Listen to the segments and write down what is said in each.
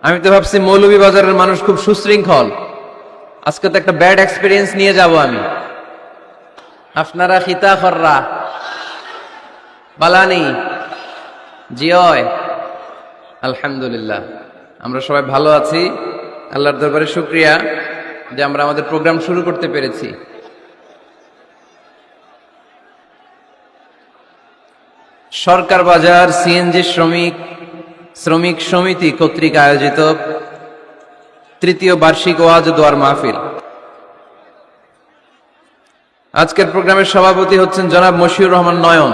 আমি তো ভাবছি মৌলভীবাজারের মানুষ খুব সুশৃঙ্খল, আজকে তো একটা ব্যাড এক্সপিরিয়েন্স নিয়ে যাব আমি। আপনারা খিতা খররা বালানি জিয়, আলহামদুলিল্লাহ আমরা সবাই ভালো আছি। আল্লাহর দরবারে শুকরিয়া যে আমরা আমাদের প্রোগ্রাম শুরু করতে পেরেছি। সরকার বাজার সিএনজি শ্রমিক সমিতি কর্তৃক আয়োজিত তৃতীয় বার্ষিক ওয়াজ দোয়ার মাহফিল। আজকের প্রোগ্রামের সভাপতি হচ্ছেন জনাব মশিউর রহমান নয়ন,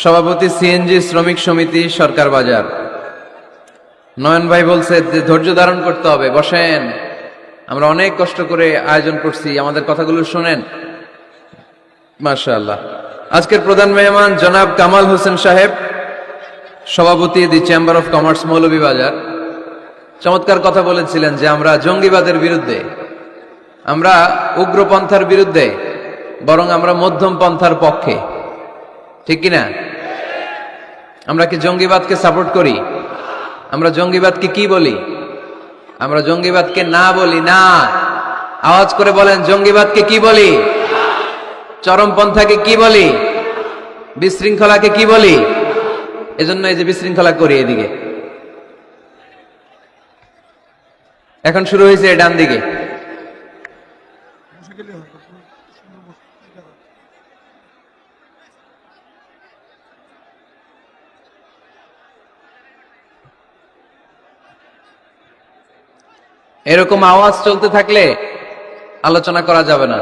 সভাপতি সিএনজি শ্রমিক সমিতি সরকার বাজার। নয়ন ভাই বলছে যে ধৈর্য ধারণ করতে হবে, বসেন, আমরা অনেক কষ্ট করে আয়োজন করছি, আমাদের কথাগুলো শোনেন। মাশাআল্লাহ। আজকের প্রধান মেহমান জনাব কামাল হোসেন সাহেব, সভাপতি দি চেম্বার অফ কমার্স মৌলভীবাজার, চমৎকার কথা বলেছিলেন যে আমরা জঙ্গিবাদের বিরুদ্ধে, আমরা উগ্রপন্থার বিরুদ্ধে, বরং আমরা মধ্যম পন্থার পক্ষে, ঠিক কিনা? আমরা কি জঙ্গিবাদকে সাপোর্ট করি? আমরা জঙ্গিবাদকে কি বলি? আমরা জঙ্গিবাদকে না বলি না। আওয়াজ করে বলেন, জঙ্গিবাদকে কি বলি? চরমপন্থাকে কি বলি? বিশৃঙ্খলাকে কি বলি? এজন্য এই যে বিশৃঙ্খলা করি এদিকে, এখন শুরু হয়েছে ডান দিকে। এরকম আওয়াজ চলতে থাকলে আলোচনা করা যাবে না।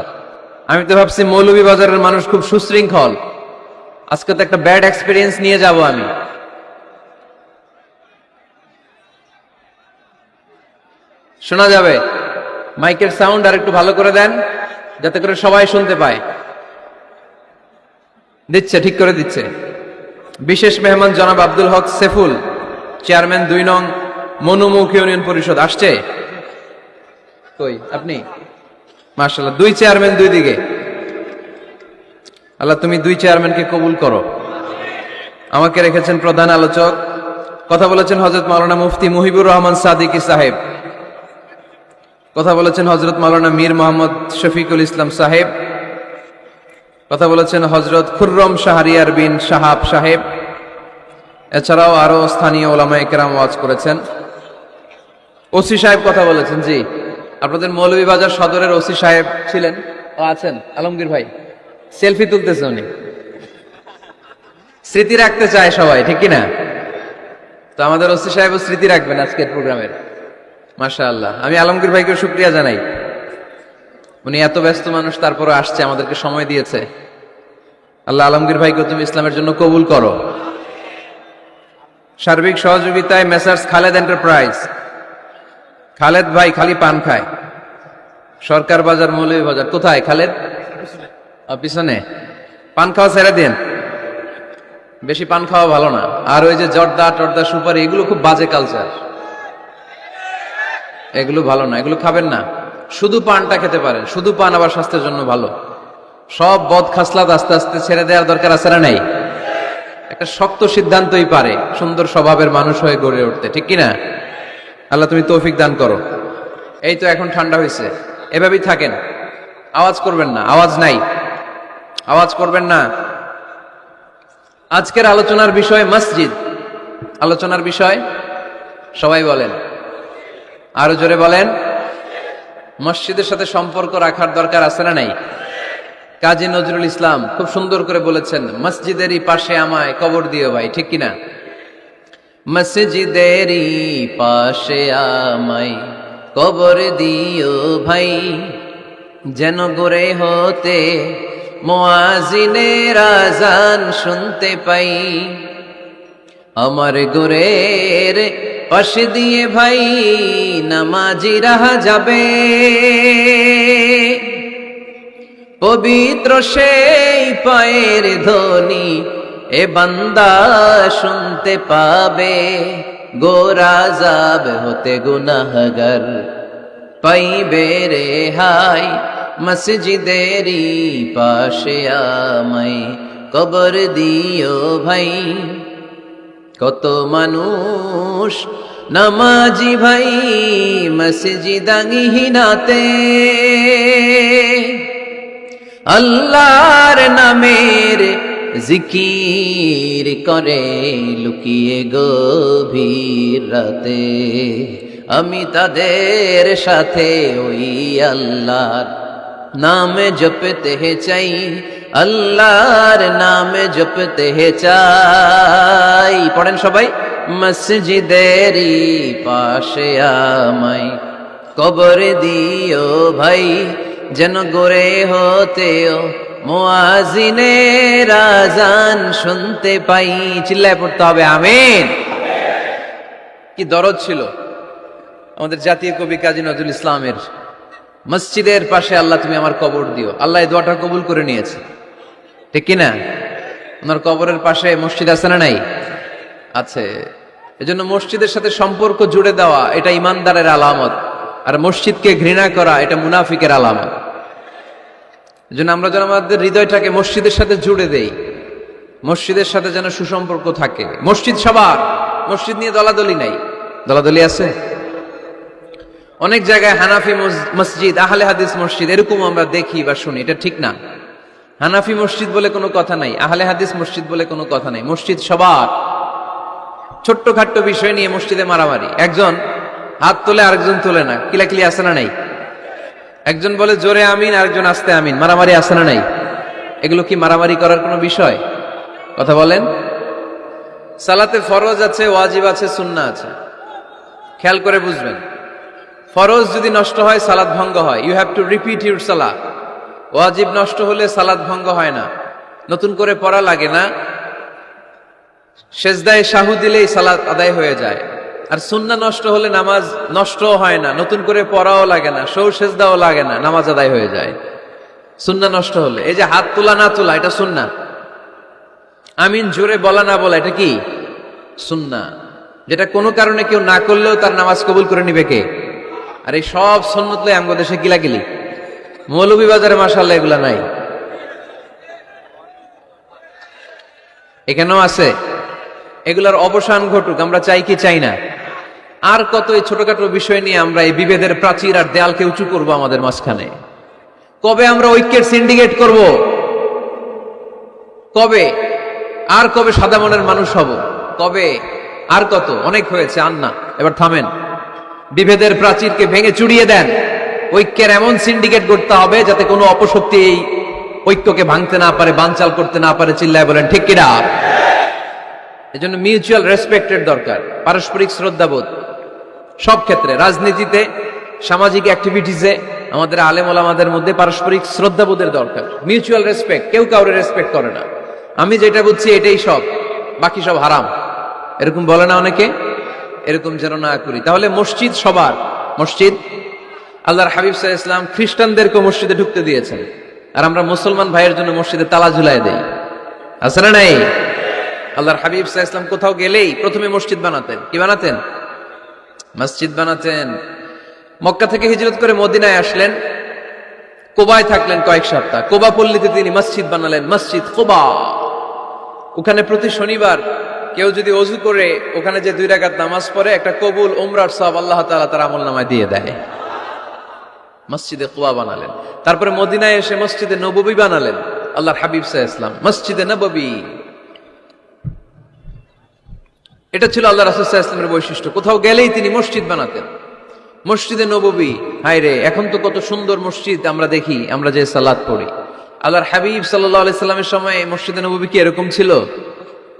আমি তো ভাবছি মৌলভীবাজারের মানুষ খুব সুশৃঙ্খল, আজকে তো একটা ব্যাড এক্সপিরিয়েন্স নিয়ে যাব আমি। শোনা যাবে? মাইকের সাউন্ড আর একটু ভালো করে দেন যাতে করে সবাই শুনতে পায়। দিচ্ছে, ঠিক করে দিচ্ছে। বিশেষ মেহমান জনাব আব্দুল হক সেফুল, চেয়ারম্যান 2 নং মনুমুখ ইউনিয়ন পরিষদ আসছে। কই আপনি? মাশাআল্লাহ, 2 চেয়ারম্যান 2 দিকে। আল্লাহ তুমি 2 চেয়ারম্যানকে কবুল করো। আমাকে রেখেছেন প্রধান আলোচক, কথা বলেছেন হযরত মাওলানা মুফতি মুহিবুর রহমান সাদিকী সাহেব, কথা বলেছেন হযরত মাওলানা মীর মোহাম্মদ শফিকুল ইসলাম সাহেব, কথা বলেছেন হযরত খুররম শাহরিয়ার বিন শাহাব সাহেব। এছাড়াও আরো স্থানীয় ওলামায়ে কেরাম ওয়াজ করেছেন। ওসি সাহেব কথা বলেছেন। জি, আপনাদের মৌলভীবাজার সদরের ওসি সাহেব ছিলেন, আছেন আলমগীর ভাই, সেলফি তুলতেছে উনি, স্মৃতি রাখতে চায় সবাই, ঠিক কিনা? তো আমাদের ওসি সাহেবও স্মৃতি রাখবেন আজকের প্রোগ্রামের। মাশাআল্লাহ, আমি আলমগীর ভাইকে শুকরিয়া জানাই, উনি এত ব্যস্ত মানুষ তারপরে আসছে, আমাদেরকে সময় দিয়েছে। আল্লাহ আলমগীর ভাইকে তুমি ইসলামের জন্য কবুল করো। সার্বিক সহযোগিতায় মেসার্স খালেদ এন্টারপ্রাইজ, খালেদ ভাই খালি পান খায়। সরকার বাজার মৌলভীবাজার। কোথায় খালেদ? পিছনে। পান খাওয়া ছেড়ে দিন, বেশি পান খাওয়া ভালো না। আর ওই যে জর্দা টর্দা সুপারি, এগুলো খুব বাজে কালচার, এগুলো ভালো না, এগুলো খাবেন না। শুধু পানটা খেতে পারেন, শুধু পান আবার স্বাস্থ্যের জন্য ভালো। সব বদ খাসলাত আস্তে আস্তে ছেড়ে দেওয়ার দরকার আছে না নাই? একটা শক্ত সিদ্ধান্তই পারে সুন্দর স্বভাবের মানুষ হয়ে গড়ে উঠতে, ঠিক কিনা? আল্লাহ তুমি তৌফিক দান করো। এই তো এখন ঠান্ডা হয়েছে, এভাবেই থাকেন, আওয়াজ করবেন না, আওয়াজ নাই, আওয়াজ করবেন না। আজকের আলোচনার বিষয় মসজিদ। আলোচনার বিষয় সবাই বলেন, আরো জোরে বলেন। মসজিদের সাথে সম্পর্ক রাখার দরকার আছে না নাই? কাজী নজরুল ইসলাম খুব সুন্দর করে বলেছেন, মসজিদেরই পাশে আমায় কবর দিও ভাই, ঠিক কিনা? মসজিদেরই পাশে আমায় কবর দিও ভাই, যেন গড়ে হতে মুয়াজ্জিনের আযান শুনতে পাই। আমার গোরের পাশে দিয়ে ভাই নামাজিরা যাবে, পবিত্র সেই পায়ের ধ্বনি এ বান্দা শুনতে পাবে। গোরা যাব হতে গুনাহগার পাইবে রেহাই, মসজিদেরই পাশে আমায় কবর দিও ভাই। কত মানুষ নামাজি ভাই মসজিদাঙ্গিনাতে আল্লাহর নামের জিকির করে লুকিয়ে গভীর রাতে, আমি তাদের সাথে ওই আল্লাহর নামে জপতে চাই, আল্লাহর নামে জপতে চাই। পড়েন সবাই। মসজিদেরই পাশে আমায় কবর দিও ভাই, যেন গড়ে হতেও মুয়াজ্জিনের আযান শুনতে পাই। চিল্লায় পড়তে হবে আমিন। কি দরদ ছিল আমাদের জাতীয় কবি কাজী নজরুল ইসলামের, মসজিদের পাশে আল্লাহ তুমি আমার কবর দিও। আল্লাহ এই দোয়াটা কবুল করে নিয়েছে, ঠিক কিনা? ওনার কবরের পাশে মসজিদ আছে না নাই? আছে। এজন্য মসজিদের সাথে সম্পর্ক জুড়ে দেওয়া এটা ইমানদারের আলামত, আর মসজিদকে ঘৃণা করা এটা মুনাফিকের আলামত। এজন্য আমরা যেন আমাদের হৃদয়টাকে মসজিদের সাথে জুড়ে দেই, মসজিদের সাথে যেন সুসম্পর্ক থাকে। মসজিদ সবার, মসজিদ নিয়ে দলাদলি নাই। দলাদলি আছে অনেক জায়গায়, হানাফি মসজিদ, আহলে হাদিস মসজিদ এরকম আমরা দেখি বা শুনি, এটা ঠিক না। হানাফি মসজিদ বলে কোনো কথা নাই, আহলে হাদিস মসজিদ বলে কোনো কথা নাই। মসজিদ সবার। ছোট্টখাট্ট বিষয় নিয়ে মসজিদে মারামারি, একজন হাত তোলে আরেকজন তোলে না, কিলাকিলি আছে না নাই? একজন বলে জোরে আমিন, আরেকজন আস্তে আমিন, মারামারি আছে না নাই? এগুলো কি মারামারি করার কোনো বিষয়? কথা বলেন। সালাতে ফরজ আছে, ওয়াজিব আছে, সুন্নাহ আছে। খেয়াল করে বুঝবেন, ফরজ যদি নষ্ট হয় সালাত ভঙ্গ হয়, you have to repeat your সালাত। ওয়াজিব নষ্ট হলে সালাত ভঙ্গ হয় না, নতুন করে পড়া লাগে না, সেজদায় সাহু দিলেই সালাত আদায় হয়ে যায়। আর সুন্নাহ নষ্ট হলে নামাজ নষ্টও হয় না, নতুন করে পড়াও লাগে না, সৌ সেজদাও লাগে না, নামাজ আদায় হয়ে যায় সুন্নাহ নষ্ট হলে। এই যে হাত তোলা না তোলা এটা সুন্নাহ, আমিন জোরে বলা না বলা এটা কি সুন্নাহ, যেটা কোনো কারণে কেউ না করলেও তার নামাজ কবুল করে নিবে কে? আর এই সব সুন্নত লয়ে আমগো দেশে গিলাগিলি, মৌলভীবাজারে মাশাআল্লাহ এগুলা নাই, এখানেও আছে। এগুলার অবসান ঘটুক, আমরা চাই কি চাই না? আর কত এই ছোটখাটো বিষয় নিয়ে আমরা এই বিভেদের প্রাচীর আর দেয়ালকে উঁচু করব আমাদের মাঝখানে? কবে আমরা ঐক্যের সিন্ডিকেট করব? কবে? আর কবে সাদা মনের মানুষ হব? কবে? আর কত? অনেক হয়েছে, আর না, এবার থামেন। বিভেদের প্রাচীরকে ভেঙে চুড়িয়ে দেন, ঐক্যের এমন সিন্ডিকেট করতে হবে যাতে কোনো অপশক্তি এই ঐক্যকে ভাঙতে না পারে, বানচাল করতে না পারে। চিল্লায় বলেন ঠিক কিনা? এজন্য মিউচুয়াল রেসপেক্টের দরকার, পারস্পরিক শ্রদ্ধাবোধ সব ক্ষেত্রে, রাজনীতিতে, সামাজিক অ্যাক্টিভিটিসে আমাদের আলেম ওলামাদের মধ্যে পারস্পরিক শ্রদ্ধাবোধের দরকার, মিউচুয়াল রেসপেক্ট। কেউ কাউরে রেসপেক্ট করে না, আমি যেটা বুঝছি এটাই সব, বাকি সব হারাম, এরকম বলে না অনেকে? এরকম যেন না করি। তাহলে মসজিদ সবার। মসজিদ, আল্লাহর হাবিব সাল্লাল্লাহু আলাইহি ওয়াসাল্লাম খ্রিস্টানদেরকে মসজিদে ঢুকতে দিয়েছেন, আর আমরা মুসলমান ভাইয়ের জন্য মসজিদে তালা ঝুলাই দেই, আছে না নাই? আল্লাহর হাবিব সাল্লাল্লাহু আলাইহি ওয়াসাল্লাম কোথাও গেলেই প্রথমে মসজিদ বানাতেন। কি বানাতেন? মসজিদ বানাতেন। মক্কা থেকে হিজরত করে মদিনায় আসলেন, কুবায় থাকলেন কয়েক সপ্তাহ। কুবা পল্লীতে তিনি মসজিদ বানালেন, মসজিদ কুবা। ওখানে প্রতি শনিবার কেউ যদি ওযু করে ওখানে যে 2 রাকাত নামাজ পড়ে, একটা কবুল উমরার সওয়াব আল্লাহ তাআলা তার আমলনামায় দিয়ে দেয়। মসজিদে কুবা বানালেন। তারপরে মদিনায় এসে মসজিদে নববী বানালেন আল্লাহর হাবিব সাল্লাল্লাহু আলাইহি ওয়াসাল্লাম, মসজিদে নববী। এটা ছিল আল্লাহ রাসূল সাল্লাল্লাহু আলাইহি ওয়াসাল্লামের বৈশিষ্ট্য। কোথাও গেলেই তিনি মসজিদ বানাতেন, মসজিদে নববী। হায় রে, এখন তো কত সুন্দর মসজিদ আমরা দেখি, আমরা যে সালাত পড়ি। আল্লাহর হাবিব সাল্লাল্লাহু আলাইহি সাল্লামের সময় মসজিদে নববী কি এরকম ছিল?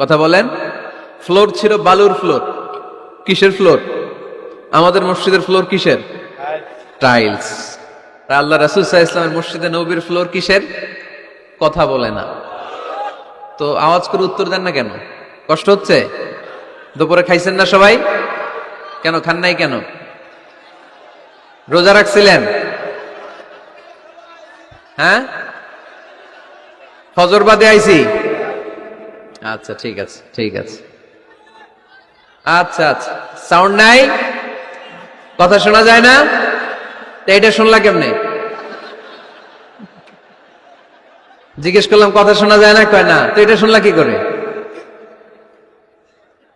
কথা বলেন। ফ্লোর ছিল বালুর ফ্লোর। কিসের ফ্লোর? আমাদের মসজিদের ফ্লোর কিসের? টাইলস। আল্লাহ রাসূল সাল্লাল্লাহু আলাইহি ওয়াসাল্লামের মসজিদে নববীর ফ্লোর কিসের? কথা বলে না তো আওয়াজ করে উত্তর দেন না কেন? কষ্ট হচ্ছে? দুপুরে খাইছেন না সবাই? কেন খান নাই কেন? রোজা রাখছিলেন? হ্যাঁ, ফজর বাদে আইছি। আচ্ছা ঠিক আছে, ঠিক আছে। আচ্ছা আচ্ছা, সাউন্ড নাই, কথা শোনা যায় না? এটা শুনলা কেমনে? জিজ্ঞেস করলাম কথা শোনা যায় না, কয় না। তো এটা শুনলা কি করে?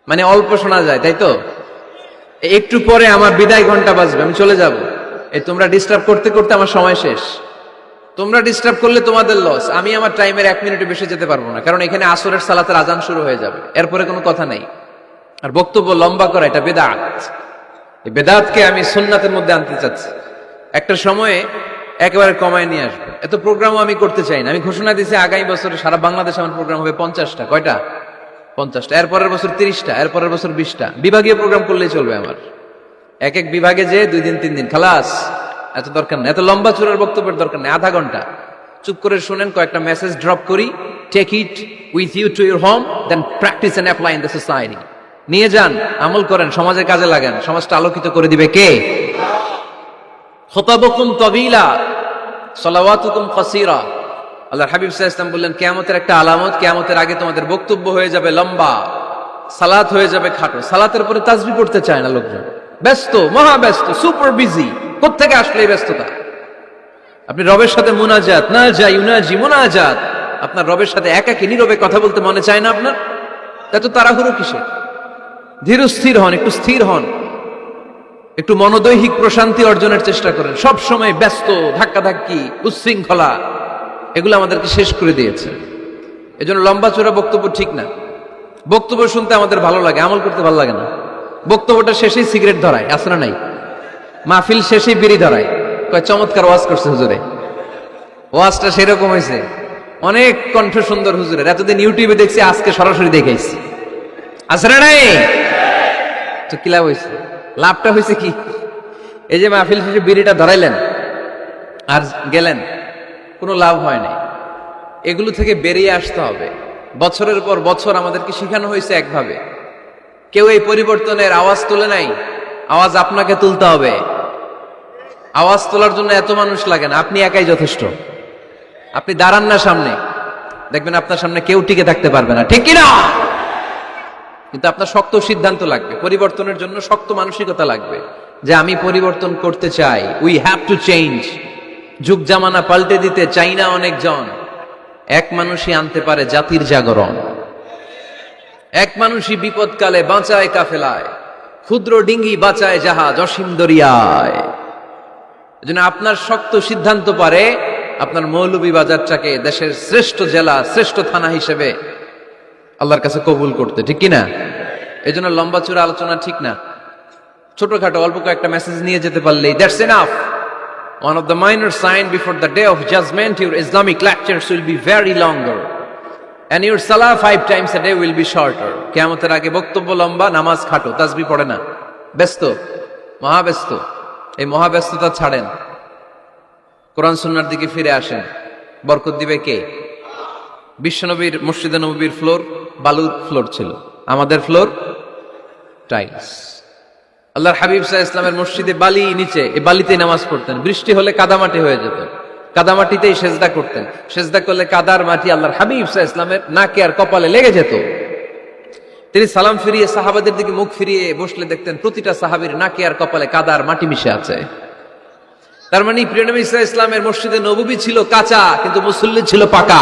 মানে অল্প শোনা যায়, তাই তো? একটু পরে আমার বিদায় ঘন্টা বাজবে, আমি চলে যাব। এই তোমরা ডিস্টার্ব করতে করতে আমার সময় শেষ। তোমরা ডিস্টার্ব করলে তোমাদের লস, আমি আমার টাইমের 1 মিনিটে বেশি যেতে পারবো না, কারণ এখানে আসরের সালাতের আজান শুরু হয়ে যাবে, এরপরে কোনো কথা নেই। আর বক্তব্য লম্বা করা এটা বেদাত। এই বেদাতকে আমি সুন্নাতের মধ্যে আনতে চাচ্ছি। একটা সময়ে একেবারে কমায় নিয়ে আসবো। এত প্রোগ্রামও আমি করতে চাই না। আমি ঘোষণা দিয়েছি আগামী বছরে সারা বাংলাদেশে আমার প্রোগ্রাম হবে 50টা। কয়টা? 50টা। এরপরের বছর 30টা, এরপরের বছর 20টা। বিভাগীয় প্রোগ্রাম করলেই চলবে আমার। এক এক বিভাগে যে 2 দিন 3 দিন খালাস। এত দরকার নেই, এত লম্বা চূড়ার বক্তব্যের দরকার নেই। আধা ঘন্টা চুপ করে শুনেন, কয়েকটা মেসেজ ড্রপ করি, take it with you to your home, then practice and apply in the society. নিয়ে যান, আমল করেন, সমাজের কাজে লাগান। সমাজটা আলোকিত করে দিবে কে? খুতাবুকুম তাগীলা সালাওয়াতুকুম কাসীরা। আল্লাহর হাবিব সাল্লাল্লাহু আলাইহি ওয়াসাল্লাম বললেন, কিয়ামতের একটা আলামত, কিয়ামতের আগে তোমাদের বক্তব্য হয়ে যাবে লম্বা, সালাত হয়ে যাবে খাটো। সালাতের পরে তাসবিহ পড়তে চায় না লোকজন, ব্যস্ত, মহা ব্যস্ত, সুপার বিজি। কোত্থেকে আসলে এই ব্যস্ততা? আপনি রবের সাথে মুনাজাত, না যাই ইউনাজি মুনাজাত, আপনার রবের সাথে একাকী নীরবে কথা বলতে মনে চায় না আপনার? এত তাড়াহুড়ো কিসের? ধীর স্থির হন, একটু স্থির হন, একটু মনোদৈহিক প্রশান্তি অর্জনের চেষ্টা করেন। সব সময় ব্যস্ত, ধাক্কাধাক্কি, উচ্ছৃঙ্খলা, এগুলো আমাদেরকে শেষ করে দিয়েছে। এজন্য লম্বা চূড়া বক্তব্য ঠিক না। বক্তব্য শুনতে আমাদের ভালো লাগে, আমল করতে ভালো লাগে না। বক্তব্যটা শেষেই সিগারেট ধরায়, আছে না নাই? মাহফিল শেষেই বিড়ি ধরায়, কয় চমৎকার ওয়াজ করছে হুজুরে। ওয়াজটা সেরকম হয়েছে, অনেক কণ্ঠ সুন্দর হুজুরের। এতদিন ইউটিউবে দেখছি, আজকে সরাসরি দেখাইছি, আছে না নাই? তো কি লাভ হয়েছে? লাভটা হয়েছে কি? এই যে মাহফিল শেষে বিড়িটা ধরাইলেন আর গেলেন, কোনো লাভ হয় নাই। এগুলো থেকে বেরিয়ে আসতে হবে। বছরের পর বছর আমাদেরকে শেখানো হয়েছে একভাবে, কেউ এই পরিবর্তনের আওয়াজ তোলে নাই। আওয়াজ আপনাকে তুলতে হবে। আওয়াজ তোলার জন্য এত মানুষ লাগে না, আপনি একাই যথেষ্ট। আপনি দাঁড়ান না সামনে, দেখবেন আপনার সামনে কেউ টিকে থাকতে পারবে না, ঠিক কিনা? কিন্তু আপনার শক্ত সিদ্ধান্ত লাগবে, পরিবর্তনের জন্য শক্ত মানসিকতা লাগবে, যে আমি পরিবর্তন করতে চাই। We have to change. যুগ জামানা পাল্টে দিতে চাই না অনেকজন। এক মানুষই আনতে পারে জাতির জাগরণ। এক মানুষই বিপদকালে বাঁচায় কাফেলায়, ক্ষুদ্র ডিঙ্গি বাঁচায় জাহাজ অসীম দরিয়ায়। এজন্য আপনার শক্ত সিদ্ধান্ত পারে আপনার মৌলভীবাজারটাকে দেশের শ্রেষ্ঠ জেলা, শ্রেষ্ঠ থানা হিসেবে আল্লাহর কাছে কবুল করতে, ঠিক কিনা? এজন্য লম্বা চূড়া আলোচনা ঠিক না। ছোটখাটো অল্প কয়েকটা মেসেজ নিয়ে যেতে পারলেই that's enough. One of the minor sign before the day of judgment, your Islamic lectures will be very longer and your salah 5 times a day will be shorter. কিয়ামতের আগে বক্তব্য লম্বা, নামাজ খাটো, তাসবিহ পড়ে না, ব্যস্ত, মহাব্যস্ত। এই মহাব্যস্ততা ছাড়েন, কোরআন সুন্নাহর দিকে ফিরে আসেন। বরকত দিবে কে? বিশ্বনবীর মসজিদে নববীর ফ্লোর বালুর ফ্লোর ছিল, আমাদের ফ্লোর টাইলস। আল্লাহর হাবিব সাল্লাল্লাহু আলাইহি ওয়াসাল্লামের মসজিদে বালি নিচে, এই বালিতেই নামাজ পড়তেন। বৃষ্টি হলে কাদামাটি হয়ে যেত, কাদামাটিতেই সেজদা করতেন। সেজদা করলে কাদার মাটি আল্লাহর হাবিব সাল্লাল্লাহু আলাইহি ওয়াসাল্লামের নাকে আর কপালে লেগে যেত। তিনি সালাম ফিরিয়ে সাহাবাদের দিকে মুখ ফিরিয়ে বসলে দেখতেন প্রতিটা সাহাবীর নাকে আর কপালে কাদার মাটি মিশে আছে। তার মানে প্রিয় নবী সাল্লাল্লাহু আলাইহি ওয়াসাল্লামের মসজিদে নববী ছিল কাঁচা, কিন্তু মুসল্লি ছিল পাকা।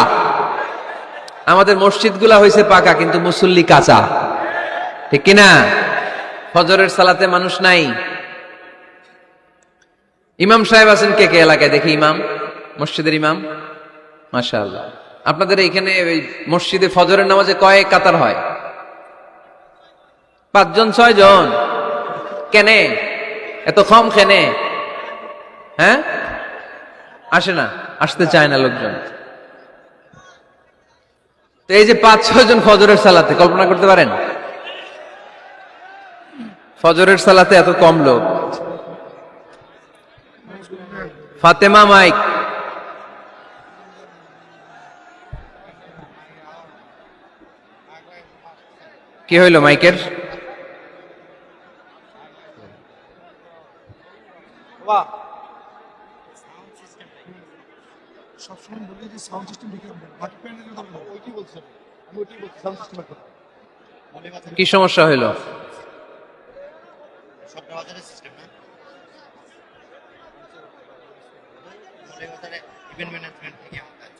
আমাদের মসজিদগুলা হয়েছে পাকা, কিন্তু মুসল্লি কাঁচা, ঠিক কিনা? ফজরের সালাতে মানুষ নাই। ইমাম সাহেব আছেন কে কে এলাকায়? দেখি ইমাম, মসজিদের ইমাম, মাশাআল্লাহ। আপনাদের এখানে ওই মসজিদে ফজরের নামাজে কয় কাতার হয়? 5 জন 6 জন। কেনে এত কম? কেনে? হ্যাঁ, আসে না, আসতে চায় না লোকজন। তো এই যে 5-6 জন ফজরের সালাতে, কল্পনা করতে পারেন ফজরের সালাতে এত কম লোক? ফাতেমা মাইক, কি হইল মাইকের? সবসময় বলি যে সাউন্ড সিস্টেম ঠিক রাখবেন, বাকি প্যানেলের কথা বলবো, ওইটাই বলছি আমি ওইটাই বলছি, সাউন্ড সিস্টেমের কথা। কি সমস্যা হইল? সবটা বাজারের সিস্টেম না, মনে বাজারে ইভেন্ট ম্যানেজমেন্ট থেকে আমার কাজ।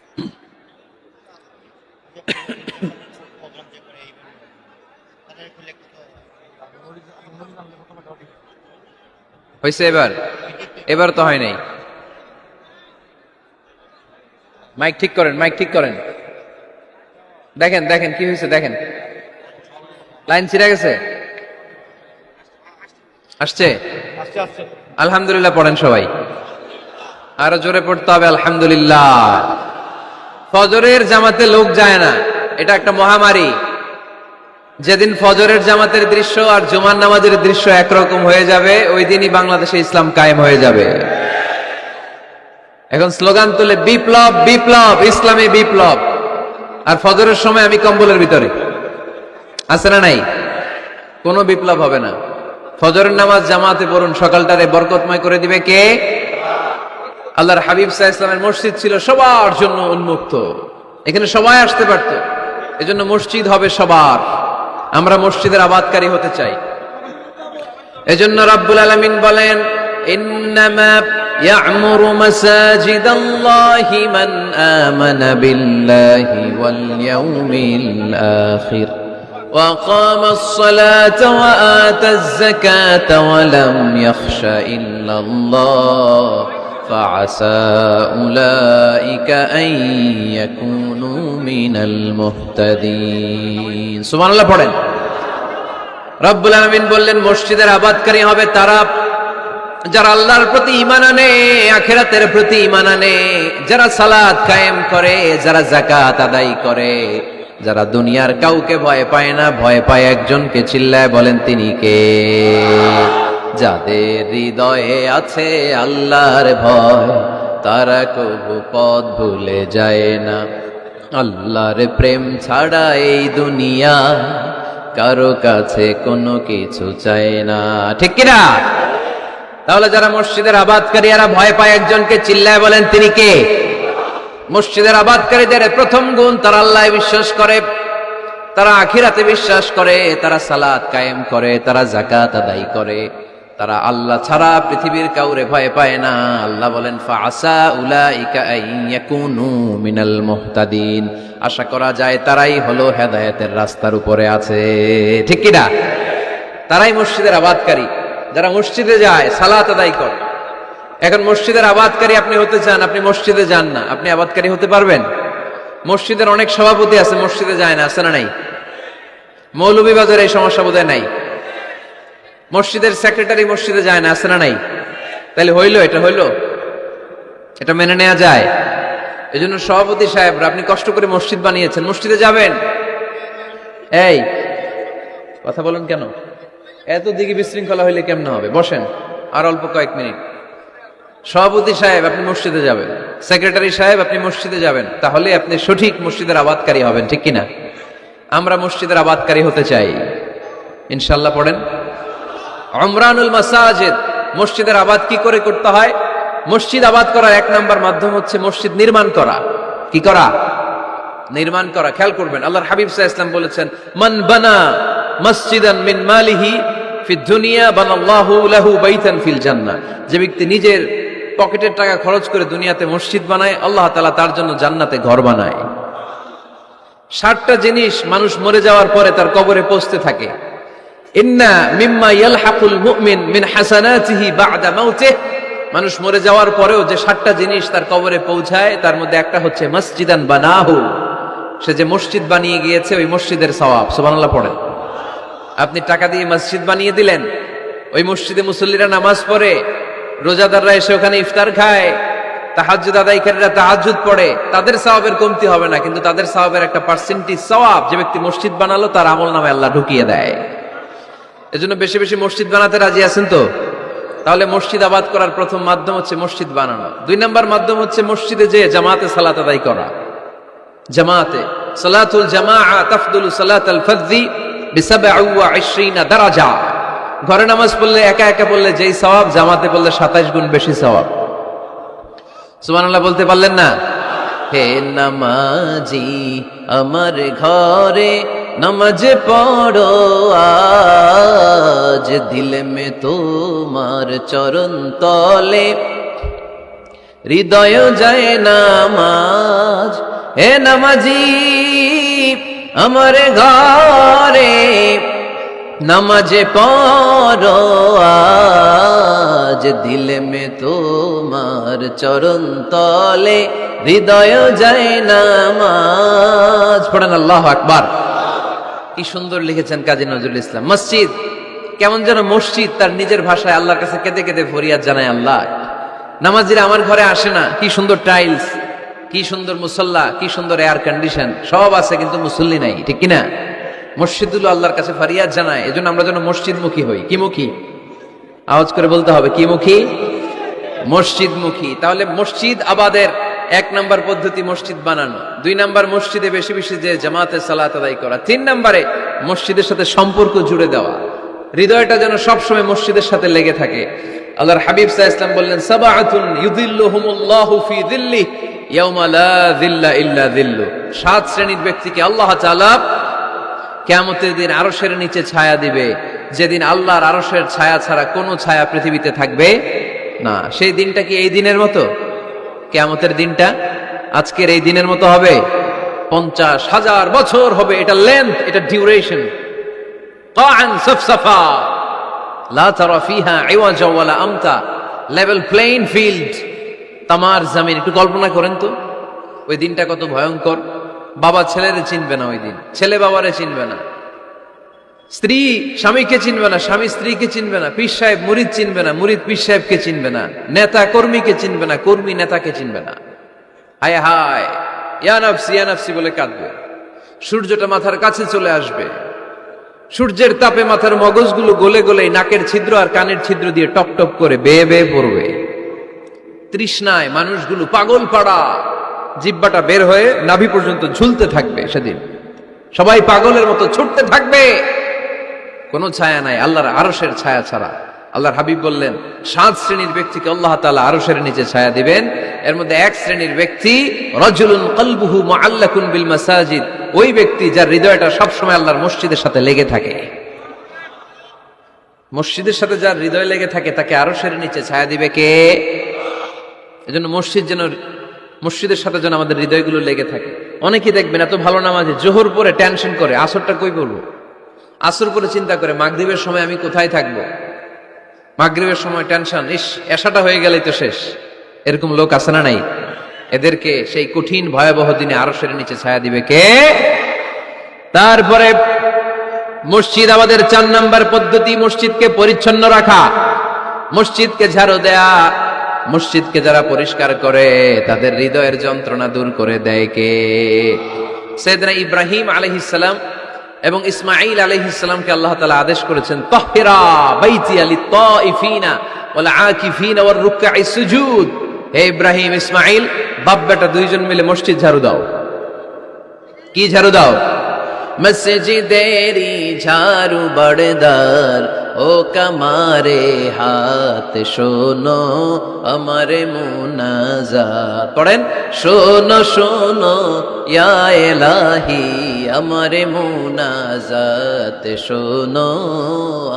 প্রোগ্রাম যে করে ইভেন্ট তাদের খুলে কত হয়েছে এবার? এবার তো হয় নাই। মাইক ঠিক করেন, মাইক ঠিক করেন। দেখেন দেখেন কি হয়েছে, দেখেন লাইন ছিঁড়ে গেছে, আসছে। আস্তে আস্তে আলহামদুলিল্লাহ পড়েন সবাই, আরো জোরে পড়তে হবে আলহামদুলিল্লাহ। ফজরের জামাতে লোক যায় না, এটা একটা মহামারী। যেদিন ফজরের জামাতের দৃশ্য আর জুমার নামাজের দৃশ্য একরকম হয়ে যাবে, ওই দিনই বাংলাদেশে ইসলাম কায়েম হয়ে যাবে। এখন স্লোগান তুলে বিপ্লব বিপ্লব, ইসলামী বিপ্লব। আর ফজরের সময় আমি কম্বলের ভিতরে, আছে না নাই? কোনো বিপ্লব হবে না। ফজরের নামাজ জামাতে পড়ুন, সকালটারে বরকতময় করে দিবে কে? আল্লাহর হাবিব সাল্লাল্লাহু আলাইহি ওয়াসাল্লামের মসজিদ ছিল সবার জন্য উন্মুক্ত, এখানে সবাই আসতে পারত। এজন্য মসজিদ হবে সবার। আমরা মসজিদের আবাদকারী হতে চাই। এজন্য রাব্বুল আলামিন বলেন, ইন্নামা ইয়া'মুরু মাসাজিদাল্লাহি মান আমানা বিল্লাহি ওয়াল ইয়াউমিল আখির ওয়া আকামাস সালাতা ওয়া আতাজ যাকাতা ওয়া লাম ইয়াখশা ইল্লাল্লাহ فعسى أولئك أن يكونوا من المهتدين سبحان الله পড়েন। রব্বুল আলামিন বললেন মসজিদের আবাদকারী হবে তারা যারা আল্লাহর প্রতি ঈমান আনে, আখিরাতের প্রতি ঈমান আনে, যারা সালাত কায়েম করে, যারা যাকাত আদায় করে, যারা দুনিয়ার কাউকে ভয় পায় না, ভয় পায় একজনকে। চিল্লায় বলেন তিনি কে? যাদের হৃদয়ে আছে আল্লাহর ভয়, তারা কবু পথ ভুলে যায় না। আল্লাহর প্রেম ছাড়া এই দুনিয়া কারো কাছে কোনো কিছু চায় না, ঠিক কিনা? তাহলে যারা মসজিদের আবাদকারী, এরা ভয় পায় একজনকে। চিল্লায় বলেন তিনি কে? মসজিদের আবাদকারীদের প্রথম গুণ, তারা আল্লাহ বিশ্বাস করে, তারা আখিরাতে বিশ্বাস করে, তারা সালাত কায়েম করে, তারা যাকাত আদায় করে, তারা আল্লাহ ছাড়া পৃথিবীর কাউরে ভয় পায় না। আল্লাহ বলেন ফাআসা উলাইকা আইয়াকুনু মিনাল মুহতাদিন, আশা করা যায় তারাই হলো হেদায়েতের রাস্তার উপরে আছে, ঠিক কি না? তারাই মসজিদের আবাদকারী, যারা মসজিদে যায়, সালাত আদায় করে। এখন মসজিদের আবাদকারী আপনি হতে চান, আপনি মসজিদে যান না, আপনি আবাদকারী হতে পারবেন? মসজিদের অনেক সভাপতি আছে মসজিদে যায় না, আছে না নাই? মৌলভীবাজারে এই সমস্যা বোধহয় নাই। মসজিদের সেক্রেটারি মসজিদে যায় না, আছে না নাই? তাহলে হইলো, এটা হইলো, এটা মেনে নেওয়া যায়? এই জন্য সভাপতি সাহেবরা, আপনি কষ্ট করে মসজিদ বানিয়েছেন, মসজিদে যাবেন। এই কথা বলেন কেন? এত দিকে বিশৃঙ্খলা হইলে কেমন হবে? বসেন আর অল্প কয়েক মিনিট। সভাপতি সাহেব আপনি মসজিদে যাবেন, সেক্রেটারি সাহেব আপনি মসজিদে যাবেন, তাহলে আপনি সঠিক মসজিদের আবাদকারী হবেন, ঠিক কিনা? আমরা মসজিদের আবাদকারী হতে চাই ইনশাআল্লাহ। পড়েন উমরানুল মাসাজিদ। মসজিদের আবাদ কি করে করতে হয়? মসজিদ আবাদ করার এক নাম্বার মাধ্যম হচ্ছে মসজিদ নির্মাণ করা। কি করা? নির্মাণ করা। খেয়াল করবেন, আল্লাহর হাবিব সাল্লাল্লাহু আলাইহি ওয়াসাল্লাম বলেছেন, মান বানা মসজিদান মিন মালিহি ফিদ দুনিয়া বানাল্লাহু লাহু বাইতান ফিল জান্নাহ। যে ব্যক্তি নিজের পকেটের টাকা খরচ করে দুনিয়াতে মসজিদ বানায়, আল্লাহ তাআলা তার জন্য জান্নাতে ঘর বানায়। 60টা জিনিস মানুষ মরে যাওয়ার পরে তার কবরে পৌঁছতে থাকে। ইন্না মিম্মা ইয়ালহাকুল মুমিন মিন হাসানাতিহি বা'দা মাউতিহি। মানুষ মরে যাওয়ার পরেও যে 60টা জিনিস তার কবরে পৌঁছায়, তার মধ্যে একটা হচ্ছে মসজিদান বানাহু। সে যে মসজিদ বানিয়ে গিয়েছে, ওই মসজিদের সওয়াব। সুবহানাল্লাহ পড়েন। আপনি টাকা দিয়ে মসজিদ বানিয়ে দিলেন, ওই মসজিদে মুসল্লিরা নামাজ পড়ে, রোজাদাররা এসে ওখানে ইফতার খায়, তাহাজ্জুদ আদায়কারীরা তাহাজ্জুদ পড়ে, তাদের সওয়াবের কমতি হবে না, কিন্তু তাদের সওয়াবের একটা পার্সেন্টেজ সওয়াব যে ব্যক্তি মসজিদ বানালো তার আমলনামায় আল্লাহ ঢুকিয়ে দেয়। এজন্য বেশি বেশি মসজিদ বানাতে রাজি আছেন তো? তাহলে মসজিদ আবাদ করার প্রথম মাধ্যম হচ্ছে মসজিদ বানানো। 2 নম্বর মাধ্যম হচ্ছে মসজিদে যে জামাতে সালাত আদায় করা। জামাতে সালাতুল জামাআ তাফদুলু সালাতাল ফাযযি বি27 দারাজা। ঘরে নামাজ পড়লে, একা একা পড়লে যেই সওয়াব, জামাতে পড়লে 27 গুণ বেশি সওয়াব। সুবহানাল্লাহ বলতে পারলেন না? হে নামাজি আমার ঘরে নামাজ পড়ো আজ, দিলে মে তোমার চরণ তলে হৃদয় যায় নামাজ। হে নামাজি আমার ঘরে নামাজে পড়ো আজ দিল মে তোমার চরণ তলে হৃদয় যায় নামাজ পড়েন আল্লাহু আকবার। কি সুন্দর লিখেছেন কাজী নজরুল ইসলাম। মসজিদ কেমন যেন মসজিদ তার নিজের ভাষায় আল্লাহর কাছে কেঁদে কেঁদে ফরিয়াদ জানায়, আল্লাহ নামাজিরা আমার ঘরে আসে না, কি সুন্দর টাইলস, কি সুন্দর মুসল্লা, কি সুন্দর এয়ার কন্ডিশন সব আছে, কিন্তু মুসল্লি নাই, ঠিক কিনা? মসজিদগুলো আল্লাহর কাছে ফরিয়াদ জানায়। এজন্য আমরা যেন মসজিদমুখী হই। কি মুখী? আওয়াজ করে বলতে হবে, কি মুখী? মসজিদমুখী। তাহলে মসজিদ আবাদের 1 নাম্বার পদ্ধতি মসজিদ বানানো, 2 নাম্বার মসজিদে বেশি বেশি যে জামাতে সালাত আদায় করা, 3 নাম্বারে মসজিদের সাথে সম্পর্ক জুড়ে দেওয়া, হৃদয়টা যেন সবসময় মসজিদের সাথে লেগে থাকে। আল্লাহর হাবিব সাল্লাল্লাহু আলাইহি ওয়াসাল্লাম বললেন, সাবআতুন ইউযিল্লুহুমুল্লাহু ফি যিল্লি ইয়াওমা লা যিল্লা ইল্লা যিল্লু। 7 শ্রেণীর ব্যক্তিকে আল্লাহ তাআলা কিয়ামতের দিন আরশের নিচে ছায়া দিবে, যেদিন আল্লাহর আরশের ছায়া ছাড়া কোনো ছায়া পৃথিবীতে থাকবে না। সেই দিনটা কি এই দিনের মতো? কিয়ামতের দিনটা আজকের এই দিনের মতো হবে? 50,000 বছর হবে। এটা লেন্থ, এটা ডিউরেশন। কাআন সাফসাফা লা তারা ফিহা ইওয়াজা ওয়ালা আমতা, লেভেল প্লেইং ফিল্ড, তামার জমিন। একটু কল্পনা করেন তো ওই দিনটা কত ভয়ঙ্কর। বাবা ছেলেরে চিনবে না ওই দিন, ছেলে বাবারে চিনবে না, স্ত্রী স্বামীকে চিনবে না, স্বামী স্ত্রীকে চিনবে না, পীর সাহেব মুরিদ চিনবে না, মুরিদ পীর সাহেবকে চিনবে না, নেতা কর্মীকে চিনবে না, কর্মী নেতাকে চিনবে না। হায় হায়, ইয়া নাফসি বলে কাঁদবে। সূর্যটা মাথার কাছে চলে আসবে, সূর্যের তাপে মাথার মগজগুলো গলে গলে নাকের ছিদ্র আর কানের ছিদ্র দিয়ে টপ টপ করে বেয়ে বেয়ে পড়বে। তৃষ্ণায় মানুষগুলো পাগল পাড়া, জিহ্বাটা বের হয়ে নাভি পর্যন্ত ঝুলতে থাকবে। সেদিন সবাই পাগলের মতো ছুটতে থাকবে, কোনো ছায়া নাই আল্লাহর আরশের ছায়া ছাড়া। আল্লাহর হাবিব বললেন, 7 শ্রেণীর ব্যক্তিকে আল্লাহ তাআলা আরশের নিচে ছায়া দিবেন। এর মধ্যে 1 শ্রেণীর ব্যক্তি রাজুলুন কলবুহু মুআল্লাকুন বিল মাসাজিদ, ওই ব্যক্তি যার হৃদয়টা সবসময় আল্লাহর মসজিদের সাথে লেগে থাকে। মসজিদের সাথে যার হৃদয় লেগে থাকে তাকে আরশের নিচে ছায়া দিবে কে? এজন্য মসজিদের সাথে যেন আমাদের হৃদয়গুলো লেগে থাকে। অনেকেই দেখবেন এত ভালো নামাজে, জোহর পরে টেনশন করে আসরটা কই পড়বো, আসর পরে চিন্তা করে মাগরিবের সময় আমি কোথায় থাকবো, মাগরিবের সময় টেনশন, ইস এশাটা হয়ে গেলেই তো শেষ। এরকম লোক আছে না নাই? এদেরকে সেই কঠিন ভয়াবহ দিনে আরশের নিচে ছায়া দিবে কে? তারপরে মসজিদ আমাদের 4 নাম্বার পদ্ধতি, মসজিদকে পরিচ্ছন্ন রাখা, মসজিদকে ঝাড়ু দেয়া। মসজিদকে যারা পরিষ্কার করে তাদের হৃদয়ের যন্ত্রণা দূর করে দেয় কে? সাইয়েদনা ইব্রাহিম আলাইহিস সালাম এবং ইসমাঈল আলাইহিস সালামকে আল্লাহ তাআলা আদেশ করেছেন, তাহহিরা বাইতিয়া লিত-তাইফিনা ওয়াল আকিফিনা ওয়ার রুকআইস সুজুদ। হে ইব্রাহিম, ইসমাঈল, বাপ বেটা দুইজন মিলে মসজিদ ঝাড়ু দাও। কি ঝাড়ু দাও? মসজিদেরি ঝাড়ু বড়দার, ও কামারে হাত শোনো আমারে মুনাজাত। পড়েন, শোনো শোনো ইয়া ইলাহি আমারে মুনাজাত, শোনো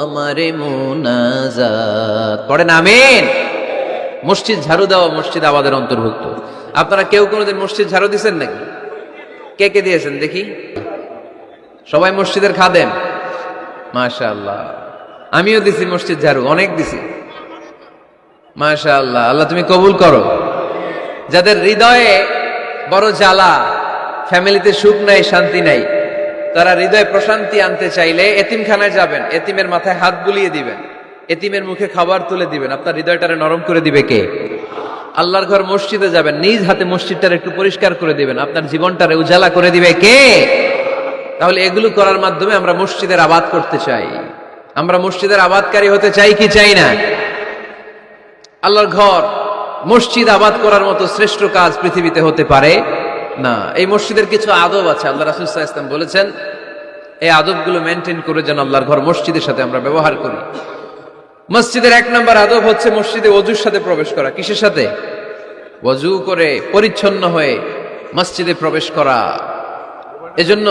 আমারে মুনাজাত। পড়েন আমিন। মসজিদ ঝাড়ু দেওয়া মসজিদ আবাদের অন্তর্ভুক্ত। আপনারা কেউ কোনোদিন মসজিদ ঝাড়ু দিয়েছেন নাকি? কে কে দিয়েছেন দেখি? সবাই মসজিদের খাদেম? মাশাআল্লাহ। আমিও দিছি মসজিদ ঝাড়ু, অনেক দিছি। মাশাআল্লাহ, আল্লাহ তুমি কবুল করো। যাদের হৃদয়ে বড় জ্বালা, ফ্যামিলিতে সুখ নাই, শান্তি নাই, তারা হৃদয়ে প্রশান্তি আনতে চাইলে এতিমখানায় যাবেন, এতিমের মাথায় হাত বুলিয়ে দিবেন, এতিমের মুখে খাবার তুলে দিবেন। আপনার হৃদয়টারে নরম করে দিবে কে? আল্লাহর ঘর মসজিদে যাবেন, নিজ হাতে মসজিদটারে একটু পরিষ্কার করে দিবেন, আপনার জীবনটারে উজালা করে দিবে কে? তাহলে এগুলো করার মাধ্যমে আমরা মসজিদের আবাদ করতে চাই। আমরা মসজিদের আবাদকারী হতে চাই কি চাই না? আল্লাহর ঘর মসজিদ আবাদ করার মতো শ্রেষ্ঠ কাজ পৃথিবীতে হতে পারে না। এই মসজিদের কিছু আদব আছে, আল্লাহ রাসূল সাল্লাল্লাহু আলাইহি ওয়াসাল্লাম বলেছেন এই আদবগুলো মেনটেন করে যেন আল্লাহর ঘর মসজিদের সাথে আমরা ব্যবহার করি। মসজিদের 1 নম্বর আদব হচ্ছে মসজিদে ওযুর সাথে প্রবেশ করা। কিসের সাথে? ওযু করে পরিচ্ছন্ন হয়ে মসজিদে প্রবেশ করা। এজন্য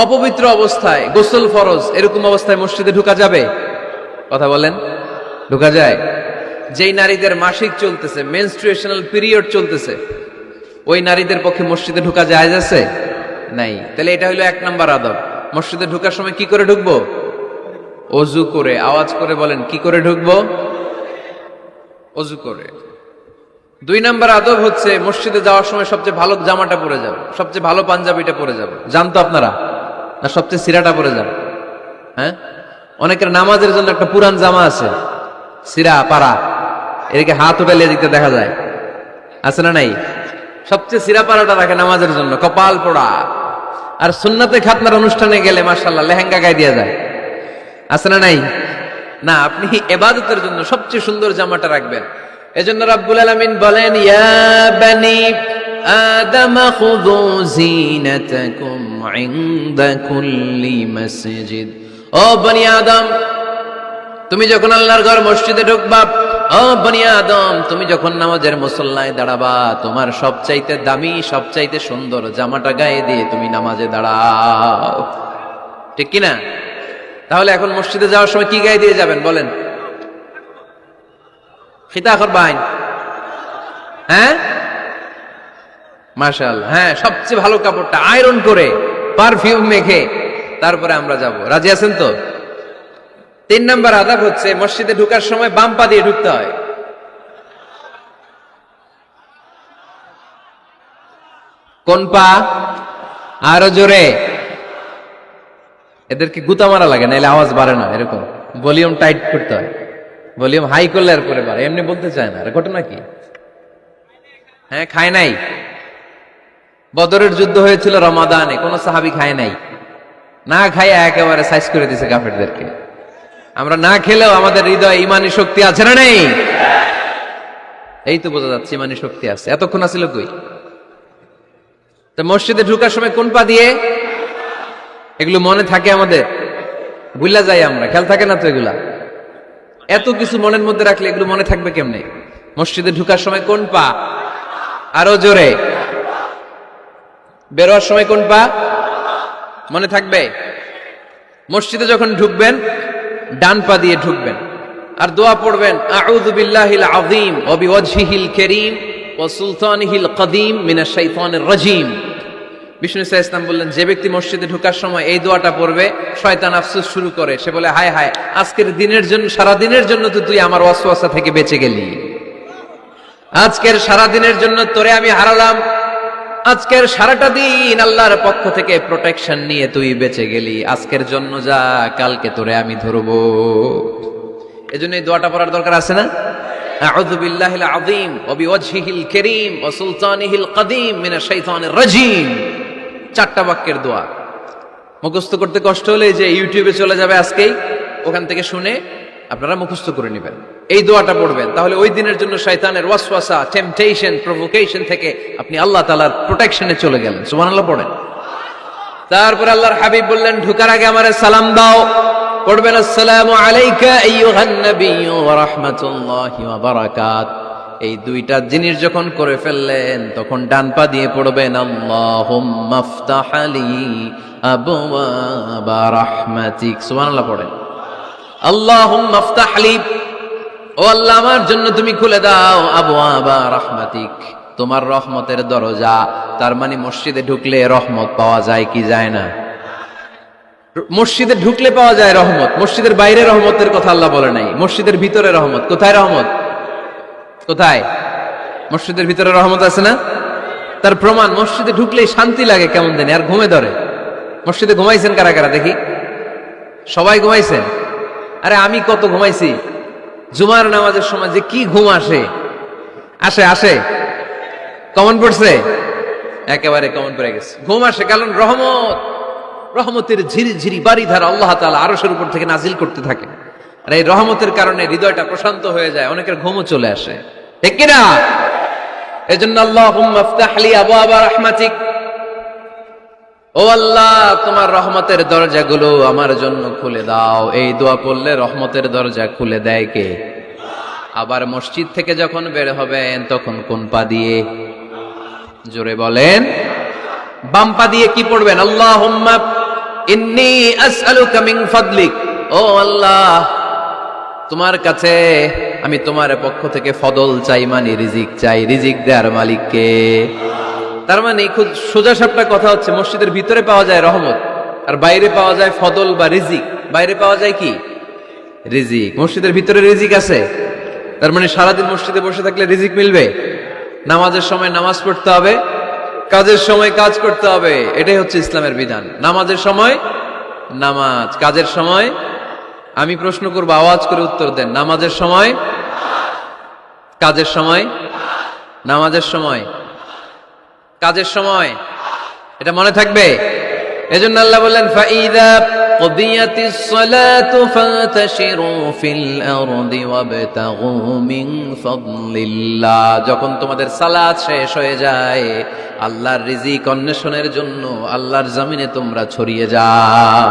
অপবিত্র অবস্থায় গোসল ফরজ, এরকম অবস্থায় মসজিদে ঢোকা যাবে? কথা বলেন, ঢোকা যায়? যেই নারীদের মাসিক চলতেছে, মেনস্ট্রুয়েশনাল পিরিয়ড চলতেছে, ওই নারীদের পক্ষে মসজিদে ঢোকা জায়েজ আছে? নাই। তাহলে এটা হলো 1 নম্বর আদব। মসজিদে ঢোকার সময় কি করে ঢুকবো? অজু করে, আওয়াজ করে বলেন কি করে ঢুকবো? অজু করে। 2 নাম্বার আদব হচ্ছে মসজিদে যাওয়ার সময় সবচেয়ে ভালো জামাটা পরে যাব, সবচেয়ে ভালো পাঞ্জাবিটা পরে যাব। জানতো আপনারা? না সবচেয়ে সিরাটা পরে যাব? হ্যাঁ, অনেকের নামাজের জন্য একটা পুরান জামা আছে, সিরা পাড়া, এদিকে হাত উঠালে দিতে দেখা যায়, আছে না নাই? সবচেয়ে সিরা পাড়াটা রাখে নামাজের জন্য, কপাল পোড়া। আর সুন্নাতে খাতনার অনুষ্ঠানে গেলে মাশাআল্লাহ লেহেঙ্গা গায়ে দিয়ে যায়, আছে না নাই? না, আপনি ইবাদতের জন্য সবচেয়ে সুন্দর জামাটা রাখবেন। এজন্য রাব্বুল আলামিন বলেন, ইয়া বানি আদম খুযু যিনাতাকুম ইনদা কুল্লি মসজিদ। ও বনি আদম, তুমি যখন আল্লাহর ঘর মসজিদে ঢুকবা, ও বনি আদম, তুমি যখন নামাজের মুসল্লায় দাঁড়াবা, তোমার সবচাইতে দামি, সবচাইতে সুন্দর জামাটা গায়ে দিয়ে তুমি নামাজে দাঁড়াও। ঠিক কিনা? তাহলে এখন মসজিদে যাওয়ার সময় কি গায়ে দিয়ে যাবেন বলেন? খিতা করবেন? হ্যাঁ, মাশাআল্লাহ, হ্যাঁ, সবচেয়ে ভালো কাপড়টা আয়রন করে পারফিউম মেখে তারপরে আমরা যাব। রাজি আছেন তো? 3 নাম্বার আদব হচ্ছে মসজিদে ঢোকার সময় বাম পা দিয়ে ঢুকতে হয়। কোন পা? আরো জোরে। এদেরকে গুতা মারা লাগে, নাইলে আওয়াজ বাড়ে না, এরকম ভলিউম টাইট করতে হয়। ভলিউম হাই করলে আর পরে বাড়ে, এমনি বলতে চায় না। আর ঘটনা কি? হ্যাঁ, খায় নাই। বদরের যুদ্ধ হয়েছিল রমাদানে, কোন সাহাবী খায় নাই, না খাইয়া একেবারে সাইজ করে দিয়েছে কাফেরদেরকে। আমরা না খেলেও আমাদের হৃদয়ে ইমানি শক্তি আছে না নেই? এই তো বোঝা যাচ্ছে ইমানি শক্তি আছে। এতক্ষণ আছিল কই? তো মসজিদে ঢোকার সময় কোন পা দিয়ে? এগুলো মনে থাকে আমাদের? ভুলা যাই আমরা, খেয়াল থাকে না তো এগুলা? এত কিছু মনের মধ্যে রাখলে এগুলো মনে থাকবে কেমনে? মসজিদে ঢোকার সময় কোন পা? আরো জোরে। বেরোয়ার সময় কোন পা? মনে থাকবে? মসজিদে যখন ঢুকবেন ডান পা দিয়ে ঢুকবেন, আর দোয়া পড়বেন, আউযু বিল্লাহিল আযীম ওয়া বিওয়াজহিল কারীম ওয়া সুলতানিহিল কদীম মিনাশ শাইতানির রাজীম। বিষ্ণু সাল্লাল্লাহু আলাইহি ওয়াসাল্লাম বললেন, যে ব্যক্তি মসজিদে ঢোকার সময় এই দোয়াটা পড়বে, শয়তান আফসোস শুরু করে, সে বলে, হায় হায়, আজকের দিনের জন্য, সারা দিনের জন্য তো তুই আমার ওয়াসওয়াসা থেকে বেঁচে গেলি, আজকের সারা দিনের জন্য তোরে আমি হারালাম, আজকের সারাটা দিন আল্লাহর পক্ষ থেকে প্রোটেকশন নিয়ে তুই বেঁচে গেলি, আজকের জন্য যা, কালকে তোরে আমি ধরবো। এজন্য এই দোয়াটা পড়ার দরকার আছে না? আউযু বিল্লাহিল আযীম ওয়া বিওয়াজহিল কারীম ওয়া সুলতানিহিল কদীম মিনাশ শাইতানির রাজীম। 4টা বাক্যের দোয়া। মুখস্থ করতে কষ্ট হলে যে ইউটিউবে চলে যাবে আজকেই, ওখান থেকে শুনে আপনারা মুখস্থ করে নেবেন, এই দোয়াটা পড়বেন, তাহলে ওই দিনের জন্য শয়তানের ওয়াসওয়াসা, টেম্পটেশন, প্রভোকেশন থেকে আপনি আল্লাহ তাআলার প্রোটেকশনে চলে গেলেন। সুবহানাল্লাহ পড়েন। তারপর আল্লাহর হাবিব বললেন, ঢোকার আগে আমারে সালাম দাও। পড়বেন, আসসালামু আলাইকা আইয়ুহান নাবিয়্যু ওয়া রাহমাতুল্লাহি ওয়া বারাকাত। এই 2টা জিনিস যখন করে ফেললেন, তখন ডান পা দিয়ে পড়বেন, আল্লাহুম্মা আফতাহ লি আবওয়াবা রাহমাতিক। সুবহানাল্লাহ পড়েন। আল্লাহুম্মা আফতাহ লি, ও আল্লাহ আমার জন্য তুমি খুলে দাও, আবওয়াবা রাহমাতিক, তোমার রহমতের দরজা। তার মানে মসজিদে ঢুকলে রহমত পাওয়া যায় কি যায় না? মসজিদে ঢুকলে পাওয়া যায় রহমত, মসজিদের বাইরে রহমতের কথা আল্লাহ বলে নাই। মসজিদের ভিতরে রহমত। কোথায় রহমত? কোথায়? মসজিদের ভিতরে রহমত আছে না? তার প্রমাণ, মসজিদে ঢুকলেই শান্তি লাগে কেমন জানি, আর ঘুমে ধরে। মসজিদে ঘুমাইছেন কারা কারা দেখি? সবাই ঘুমাইছেন? আরে আমি কত ঘুমাইছি। জুমার নামাজের সময় যে কি ঘুম আসে, আসে আসে, কমন পড়ছে, একেবারে কমন পড়ে গেছে, ঘুম আসে। কারণ রহমত, রহমতের ঝিরি ঝিরি বাড়ি ধারা আল্লাহ তাআলা আরশের উপর থেকে নাজিল করতে থাকে, আর এই রহমতের কারণে হৃদয়টা প্রশান্ত হয়ে যায়, অনেকের ঘুমও চলে আসে, ঠিক কিনা? এজন্য আল্লাহুম্মা আফতাহ লি আবওয়াবা রাহমাতিক, ও আল্লাহ তোমার রহমতের দরজাগুলো আমার জন্য খুলে দাও। এই দোয়া পড়লে রহমতের দরজা খুলে দেয় কে? আবার মসজিদ থেকে যখন বের হবেন তখন কোন পা দিয়ে? জোরে বলেন। বাম পা দিয়ে কি পড়বেন? আল্লাহুম্মা ইন্নী আসআলুকা মিন ফাদলিক, ও আল্লাহ তোমার কাছে আমি তোমার পক্ষ থেকে ফদল চাই, মানে রিজিক চাই। রিজিক দেওয়ার মালিক কে? তার মানে খুব সোজা সাপটা কথা হচ্ছে, মসজিদের ভিতরে পাওয়া যায় রহমত, আর বাইরে পাওয়া যায় ফদল বা রিজিক। বাইরে পাওয়া যায় কি? রিজিক। মসজিদের ভিতরে রিজিক আছে, তার মানে সারাদিন মসজিদে বসে থাকলে রিজিক মিলবে। নামাজের সময় নামাজ পড়তে হবে, কাজের সময় কাজ করতে হবে, এটাই হচ্ছে ইসলামের বিধান। নামাজের সময় নামাজ, কাজের সময়, আমি প্রশ্ন করব আওয়াজ করে উত্তর দেন, নামাজের সময়, কাজের সময়, নামাজের সময়, কাজের সময়, এটা মনে থাকবে। এজন্য আল্লাহ বললেন ফাইদা কুদিয়াতিস সালাতু ফান্তাশিরু ফিল আরদি ওয়াবতাগু মিন ফাদলিল্লাহ, যখন তোমাদের সালাত শেষ হয়ে যায় আল্লাহর রিজিক অন্বেষণের জন্য আল্লাহর জমিনে তোমরা ছড়িয়ে যাও।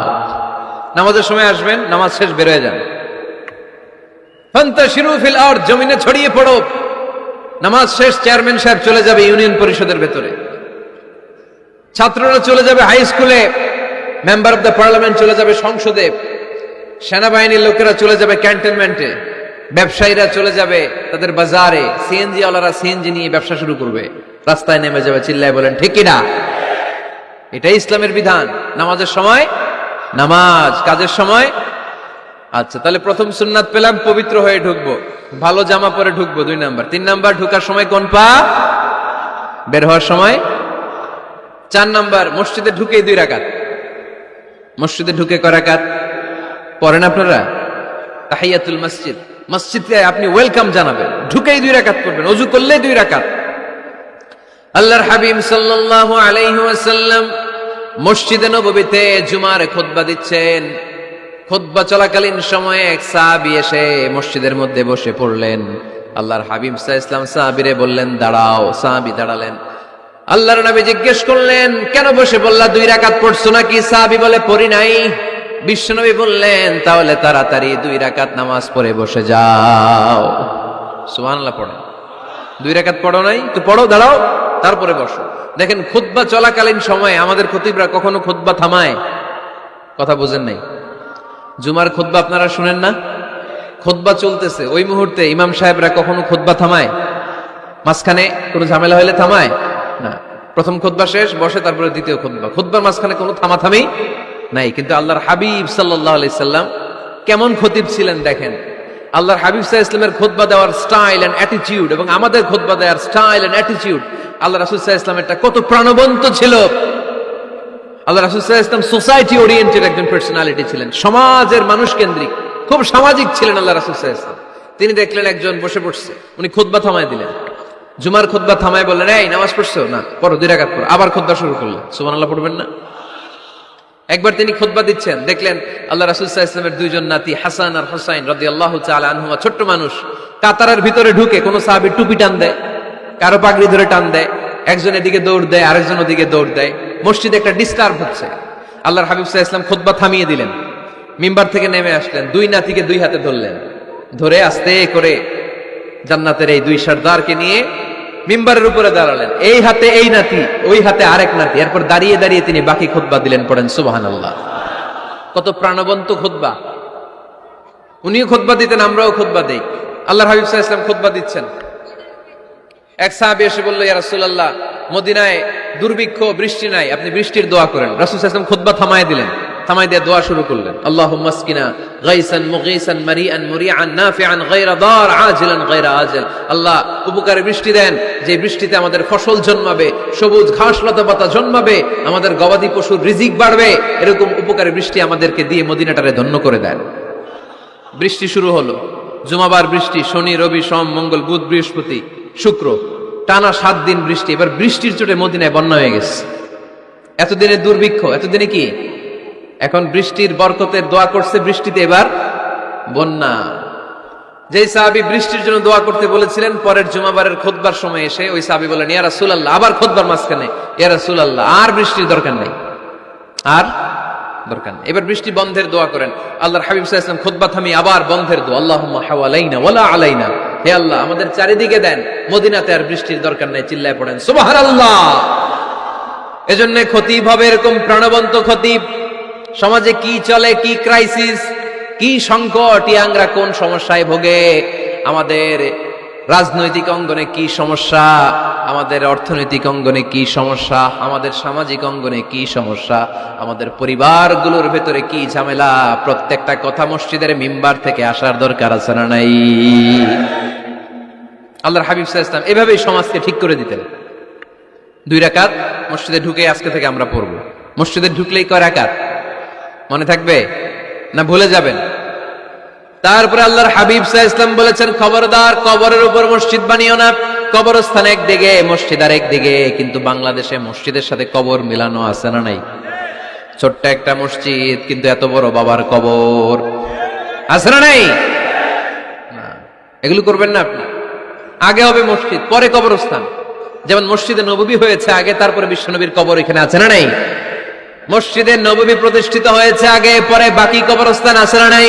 নামাজের সময় আসবেন, নামাজ শেষ বের হয়ে যান। ফান্তাশিরু ফিল আরদ, জমিনে ছড়িয়ে পড়ো। নামাজ শেষ চেয়ারম্যান সাহেব চলে যাবে ইউনিয়ন পরিষদের ভেতরে, ছাত্ররা চলে যাবে হাই স্কুলে, মেম্বার অফ দ্য পার্লামেন্ট চলে যাবে সংসদে, সেনাবাহিনীর লোকেরা চলে যাবে ক্যান্টনমেন্টে, ব্যবসায়ীরা চলে যাবে তাদের বাজারে, সিএনজি ওয়ালারা সিএনজি নিয়ে ব্যবসা শুরু করবে, রাস্তায় নেমে যাবে, চিল্লায় বলেন ঠিক কিনা? এটাই ইসলামের বিধান। নামাজের সময় নামাজ, কাজের সময়। আচ্ছা, তাহলে প্রথম সুন্নাত পেলাম পবিত্র হয়ে ঢুকবো, ভালো জামা পরে ঢুকবো 2 নাম্বার। 3 নাম্বার ঢুকার সময় কোন পা, বের হওয়ার সময়। 4 নাম্বার মসজিদে ঢুকেই 2 রাকাত। মসজিদে ঢুকে কয় রাকাত পড়েন আপনারা? তাহিয়াতুল মসজিদ, মসজিদে আপনি ওয়েলকাম জানাবেন, ঢুকেই 2 রাকাত পড়বেন, ওযু করলেই 2 রাকাত। আল্লাহর হাবিব সাল্লাল্লাহু আলাইহি ওয়াসাল্লাম মসজিদে নববীতে জুমার খুতবা দিচ্ছেন। খুতবা চলাকালীন সময়ে এক সাহাবী এসে মসজিদের মধ্যে বসে পড়লেন। আল্লাহর হাবিব সাল্লাল্লাহু আলাইহি ওয়াসাল্লাম সাহাবীরে বললেন দাঁড়াও। সাহাবী দাঁড়ালেন। আল্লাহর নবী জিজ্ঞেস করলেন কেন বসে বললা, 2 রাকাত পড়ছো নাকি? সাহাবী বলে পড়ি নাই। বিশ্বনবী বললেন তাহলে তাড়াতাড়ি 2 রাকাত নামাজ পড়ে বসে যাও। সুবহানাল্লাহ পড়ো। 2 রাকাত পড়ো নাই তো পড়ো, দাঁড়াও, তারপরে বসো। দেখেন খুতবা চলাকালীন সময়ে আমাদের খতিবরা কখনো খুতবা থামায়? কথা বুঝেন নাই? জুমার খুতবা আপনারা শুনেন না? খুতবা চলতেছে, ওই মুহূর্তে ইমাম সাহেবরা কখনো খুতবা থামায়? মাঝখানে কোনো ঝামেলা হলে থামায় না। প্রথম খুতবা শেষ, বসে, তারপরে দ্বিতীয় খুতবা। খুতবার মাঝখানে কোনো থামাথামি নাই। কিন্তু আল্লাহর হাবিব সাল্লাল্লাহু আলাইহি সাল্লাম কেমন খতিব ছিলেন দেখেন। আল্লাহর হাবিব সাল্লাল্লাহু আলাইহি সাল্লামের খুতবা দেওয়ার স্টাইল এন্ড অ্যাটিটিউড এবং আমাদের খুতবা দেওয়ার স্টাইল এন্ড অ্যাটিটিউড, আল্লাহ রাসূল সাল্লাল্লাহু আলাইহি সাল্লামেরটা কত প্রাণবন্ত ছিল। আল্লাহ রাসূল সাল্লাল্লাহু আলাইহি সাল্লাম সোসাইটি ওরিয়েন্টেড একজন পার্সোনালিটি ছিলেন, সমাজের মানুষ কেন্দ্রিক, খুব সামাজিক ছিলেন আল্লাহ রাসূল সাল্লাল্লাহু আলাইহি সাল্লাম। তিনি দেখলেন একজন বসে পড়ছে, উনি খুতবা থামায় দিলেন। জুমার খুতবা থামায় বললেন এই নামাজ পড়ছো না, পড়ো 2 রাকাত পড়ো। আবার খুতবা শুরু করলেন। সুবহানাল্লাহ পড়বেন না? একবার তিনি খুতবা দিচ্ছেন, দেখলেন আল্লাহ রাসূল সাল্লাল্লাহু আলাইহি ওয়াসাল্লামের 2 জন নাতি হাসান আর হুসাইন রাদিয়াল্লাহু তাআলা আনহুমা, ছোট্ট মানুষ, কাতারের ভিতরে ঢুকে কোন সাহাবী টুপি টান দেয়, কারো পাগড়ি ধরে টান দেয়, একজন এদিকে দৌড় দেয়, আরেকজন ওদিকে দৌড় দেয়। মসজিদে একটা ডিস্টার্ব হচ্ছে। আল্লাহর হাবিব সাল্লাল্লাহু আলাইহি ওয়াসাল্লাম খুতবা থামিয়ে দিলেন, মিম্বার থেকে নেমে আসলেন, 2 নাতিকে 2 হাতে ধরলেন, ধরে আস্তে করে জান্নাতের এই 2 সর্দারকে নিয়ে মিম্বারের উপরে দাঁড়ালেন। এই হাতে এই নাতি, ওই হাতে আরেক নাতি। এরপর দাঁড়িয়ে দাঁড়িয়ে তিনি বাকি খুতবা দিলেন। পড়েন সুবহানাল্লাহ। কত প্রাণবন্ত খুতবা। উনিও খুতবা দিতেন, আমরাও খুতবা দেই। আল্লাহর হাবিব সাল্লাল্লাহু আলাইহি ওয়াসাল্লাম খুতবা দিচ্ছেন। এক সাহাবী এসে বলল ইয়া রাসূলুল্লাহ, মদিনায় দুর্ভিক্ষ, বৃষ্টি নাই, আপনি বৃষ্টির দোয়া করেন। রাসূল সাল্লাল্লাহু আলাইহি ওয়াসাল্লাম খুতবা থামায় দিলেন, থামায় দিয়ে দোয়া শুরু করলেন। আল্লাহুম্মা আসকিনা গায়সান মুগীসান মারিআন মুরিআন নাফিআন গায়রা দার আজিলান গায়রা আজিল। আল্লাহ উপকারী বৃষ্টি দেন, যে বৃষ্টিতে আমাদের ফসল জন্মাবে, সবুজ ঘাস লতা পাতা জন্মাবে, আমাদের গবাদি পশুর রিজিক বাড়বে, এরকম উপকারী বৃষ্টি আমাদেরকে দিয়ে মদিনাটারে ধন্য করে দেন। বৃষ্টি শুরু হলো। জুমাবার বৃষ্টি, শনি রবি সোম মঙ্গল বুধ বৃহস্পতি শুক্র, টানা 7 দিন বৃষ্টি। এবার বৃষ্টির চোটে মদিনায় বন্যা হয়ে গেছে। এতদিনে দুর্ভিক্ষ, এতদিনে কি? এখন বৃষ্টির বরকতের দোয়া করছে, বৃষ্টিতে এবার বন্যা। যেই সাহাবী বৃষ্টির জন্য দোয়া করতে বলেছিলেন, পরের জুমাবারের খুতবার সময় এসে ওই সাহাবী বলেন ইয়া রাসূলুল্লাহ, আবার খুতবার মাঝখানে ইয়া রাসূলুল্লাহ, আর বৃষ্টির দরকার নেই, আর দরকার নেই, এবার বৃষ্টি বন্ধের দোয়া করেন। আল্লাহর হাবিব সাল্লাল্লাহু আলাইহি ওয়াসাল্লাম খুতবা থামিয়ে আবার বন্ধের দোয়া, আল্লাহুম্মা হাওয়ালাইনা ওয়ালা আলাইনা, হে আল্লাহ আমাদের চারিদিকে দেন, মদিনাতে আর বৃষ্টির দরকার নেই। চিল্লায় পড়েন সুবহানাল্লাহ। এজন্য খতিব হবে এরকম প্রাণবন্ত খতিব। সমাজে কি চলে, কি ক্রাইসিস, কি সংকট, ইয়াংরা কোন সমস্যায় ভোগে, আমাদের রাজনৈতিক অঙ্গনে কি সমস্যা, আমাদের অর্থনৈতিক অঙ্গনে কি সমস্যা, আমাদের সামাজিক অঙ্গনে কি সমস্যা, আমাদের পরিবারগুলোর ভেতরে কি ঝামেলা, প্রত্যেকটা কথা মসজিদের মিম্বার থেকে আসার দরকার আছে না নাই? আল্লাহর হাবিব সাল্লাল্লাহু আলাইহি ওয়াসাল্লাম এভাবেই সমাজকে ঠিক করে দিতেন। 2 রাকাত মসজিদে ঢুকে আজকে থেকে আমরা পড়ব। মসজিদে ঢুকলেই কয় রাকাত মনে থাকবে না ভুলে যাবেন? তারপরে আল্লাহর হাবিব সাল্লাল্লাহু আলাইহি ওয়াসাল্লাম বলেছেন, খবরদার কবরের উপর মসজিদ বানিও না। কবরস্থান একদিকে, মসজিদ আর একদিকে, কিন্তু বাংলাদেশে মসজিদের সাথে কবর মিলানো আছে না নাই? ছোট্ট একটা মসজিদ কিন্তু এত বড় বাবার কবর আছে না নাই? না, এগুলো করবেন না আপনি। আগে হবে মসজিদ, পরে কবরস্থান। যেমন মসজিদে নববী হয়েছে আগে, তারপরে বিশ্বনবীর কবর এখানে আছে না নাই? মসজিদে নববী প্রতিষ্ঠিত হয়েছে আগে, পরে বাকি কবরস্থান আছে না নাই?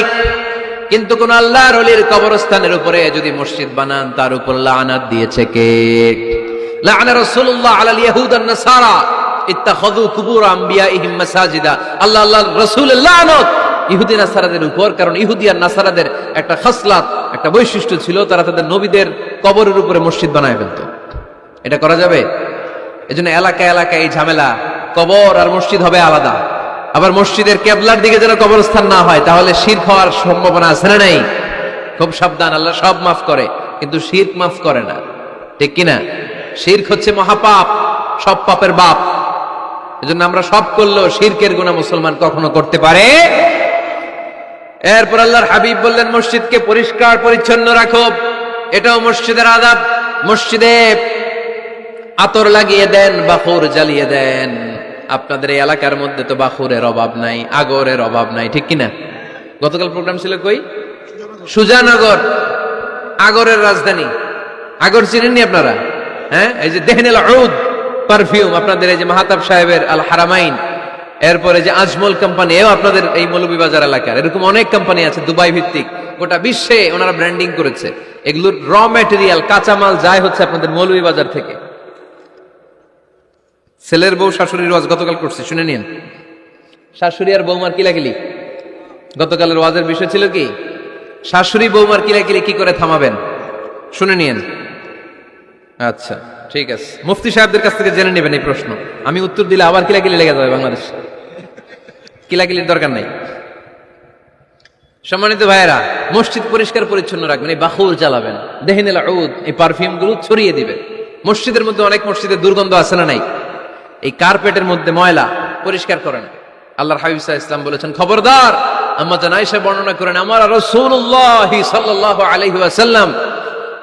কিন্তু কোন আল্লাহর ওলির কবরস্থানের উপরে যদি মসজিদ বানান, তার উপর লানাত দিয়েছে কে? লাআনা রাসূলুল্লাহ আলাল ইয়াহুদ ওয়ান নাসারা ইত্তাখাযু কুবুর আমবিয়াইহিম মাসাজিদা। আল্লাহর রাসূলের লানত ইহুদি নাসারাদের উপর, কারণ ইহুদি আর নাসারাদের একটা খাসলাত, একটা বৈশিষ্ট্য ছিল, তারা তাদের নবীদের কবরের উপরে মসজিদ বানায় ফেলতো। এটা করা যাবে? এজন্য এলাকায় এলাকায় এই ঝামেলা, কবর আর মসজিদ হবে আলাদা। আবার মসজিদের কেবলার দিকে যেন কবরস্থান না হয়, তাহলে শিরক হওয়ার সম্ভাবনা আছে না নাই? খুব সাবধান, আল্লাহ সব মাফ করে কিন্তু শিরক মাফ করে না, ঠিক কিনা? শিরক হচ্ছে মহাপাপ, সব পাপের বাপ। এজন্য আমরা সব করলেও শিরকের গুনাহ মুসলমান কখনো করতে পারে। এরপর আল্লাহর হাবিব বললেন, মসজিদকে পরিষ্কার পরিচ্ছন্ন রাখো, এটাও মসজিদের আদাব। মসজিদে আতর লাগিয়ে দেন, বাখুর জ্বালিয়ে দেন। আপনাদের এই এলাকার মধ্যে তো বাখুরের অভাব নাই, আগরের অভাব নাই, ঠিক কিনা? গতকাল প্রোগ্রাম ছিল কই? সুজানগর, আগরের রাজধানী। আগর চিনেননি আপনারা? হ্যাঁ, এই যে দেহনেল উদ পারফিউম, আপনাদের এই যে মাহাতাব সাহেবের আল হারামাইন, এরপরে যে আজমল কোম্পানি, এও আপনাদের এই মৌলভীবাজার এলাকার। এরকম অনেক কোম্পানি আছে দুবাই ভিত্তিক, গোটা বিশ্বে ওনারা ব্র্যান্ডিং করেছে। এগুলোর র ম্যাটেরিয়াল, কাঁচামাল যায় হচ্ছে আপনাদের মৌলভীবাজার থেকে। ছেলের বউ শাশুড়ির ওয়াজ গতকাল করছে, শুনে নিন। শাশুড়ি আর বৌমার কিলাকিলি, গতকালের ওয়াজের বিষয় ছিল কি? শাশুড়ি বৌমার কিলাকিলি কি করে থামাবেন, শুনে নিন। আচ্ছা ঠিক আছে, মুফতি সাহেবদের কাছ থেকে জেনে নেবেন এই প্রশ্ন। আমি উত্তর দিলে আবার কিলাকিলি লেগে যাবে বাংলাদেশ। কিলাকিলির দরকার নাই। সম্মানিত ভাইয়েরা, মসজিদ পরিষ্কার পরিচ্ছন্ন রাখবেন, এই বাখুর জ্বালাবেন, দেহিনেল উদ, এই পারফিউম গুলো ছড়িয়ে দিবেন। মসজিদের মধ্যে অনেক মসজিদের দুর্গন্ধ আছে না নাই? এই কার্পেটের মধ্যে ময়লা, পরিষ্কার করেন। আল্লাহর হাবিব সাল্লাল্লাহু আলাইহি ওয়াসাল্লাম বলেছেন, খবরদার। আম্মা জান আয়েশা বর্ণনা করেন, আমার রাসূলুল্লাহ সাল্লাল্লাহু আলাইহি ওয়াসাল্লাম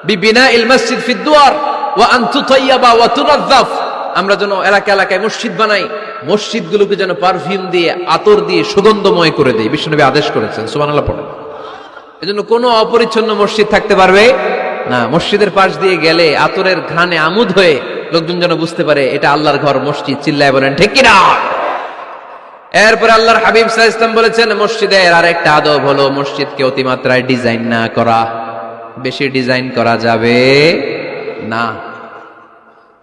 বিবিনাইল মসজিদ ফিদ দুয়ার ওয়া আন তুতাইয়াবা ওয়া তুনাযাফ। আমরা যেন এলাকা এলাকায় মসজিদ বানাই, মসজিদগুলোকে যেন পারফিউম দিয়ে, আতর দিয়ে সুগন্ধময় করে দেই। বিশ্বনবী আদেশ করেছেন, সুবহানাল্লাহ পড়েন। এজন্য কোনো অপরিচ্ছন্ন মসজিদ থাকতে পারবে না। মসজিদের পাশ দিয়ে গেলে আতরের ঘ্রাণে আমোদ হয়ে লোকজন যেন বুঝতে পারে এটা আল্লাহর ঘর, মসজিদ। চিল্লায় বলেন ঠিক কিনা? এরপর আল্লাহর হাবিব সাল্লাল্লাহু আলাইহি ওয়াসাল্লাম বলেছেন, মসজিদের আরেকটা আদব হলো মসজিদকে অতিমাত্রায় ডিজাইন না করা। বেশি ডিজাইন করা যাবে না।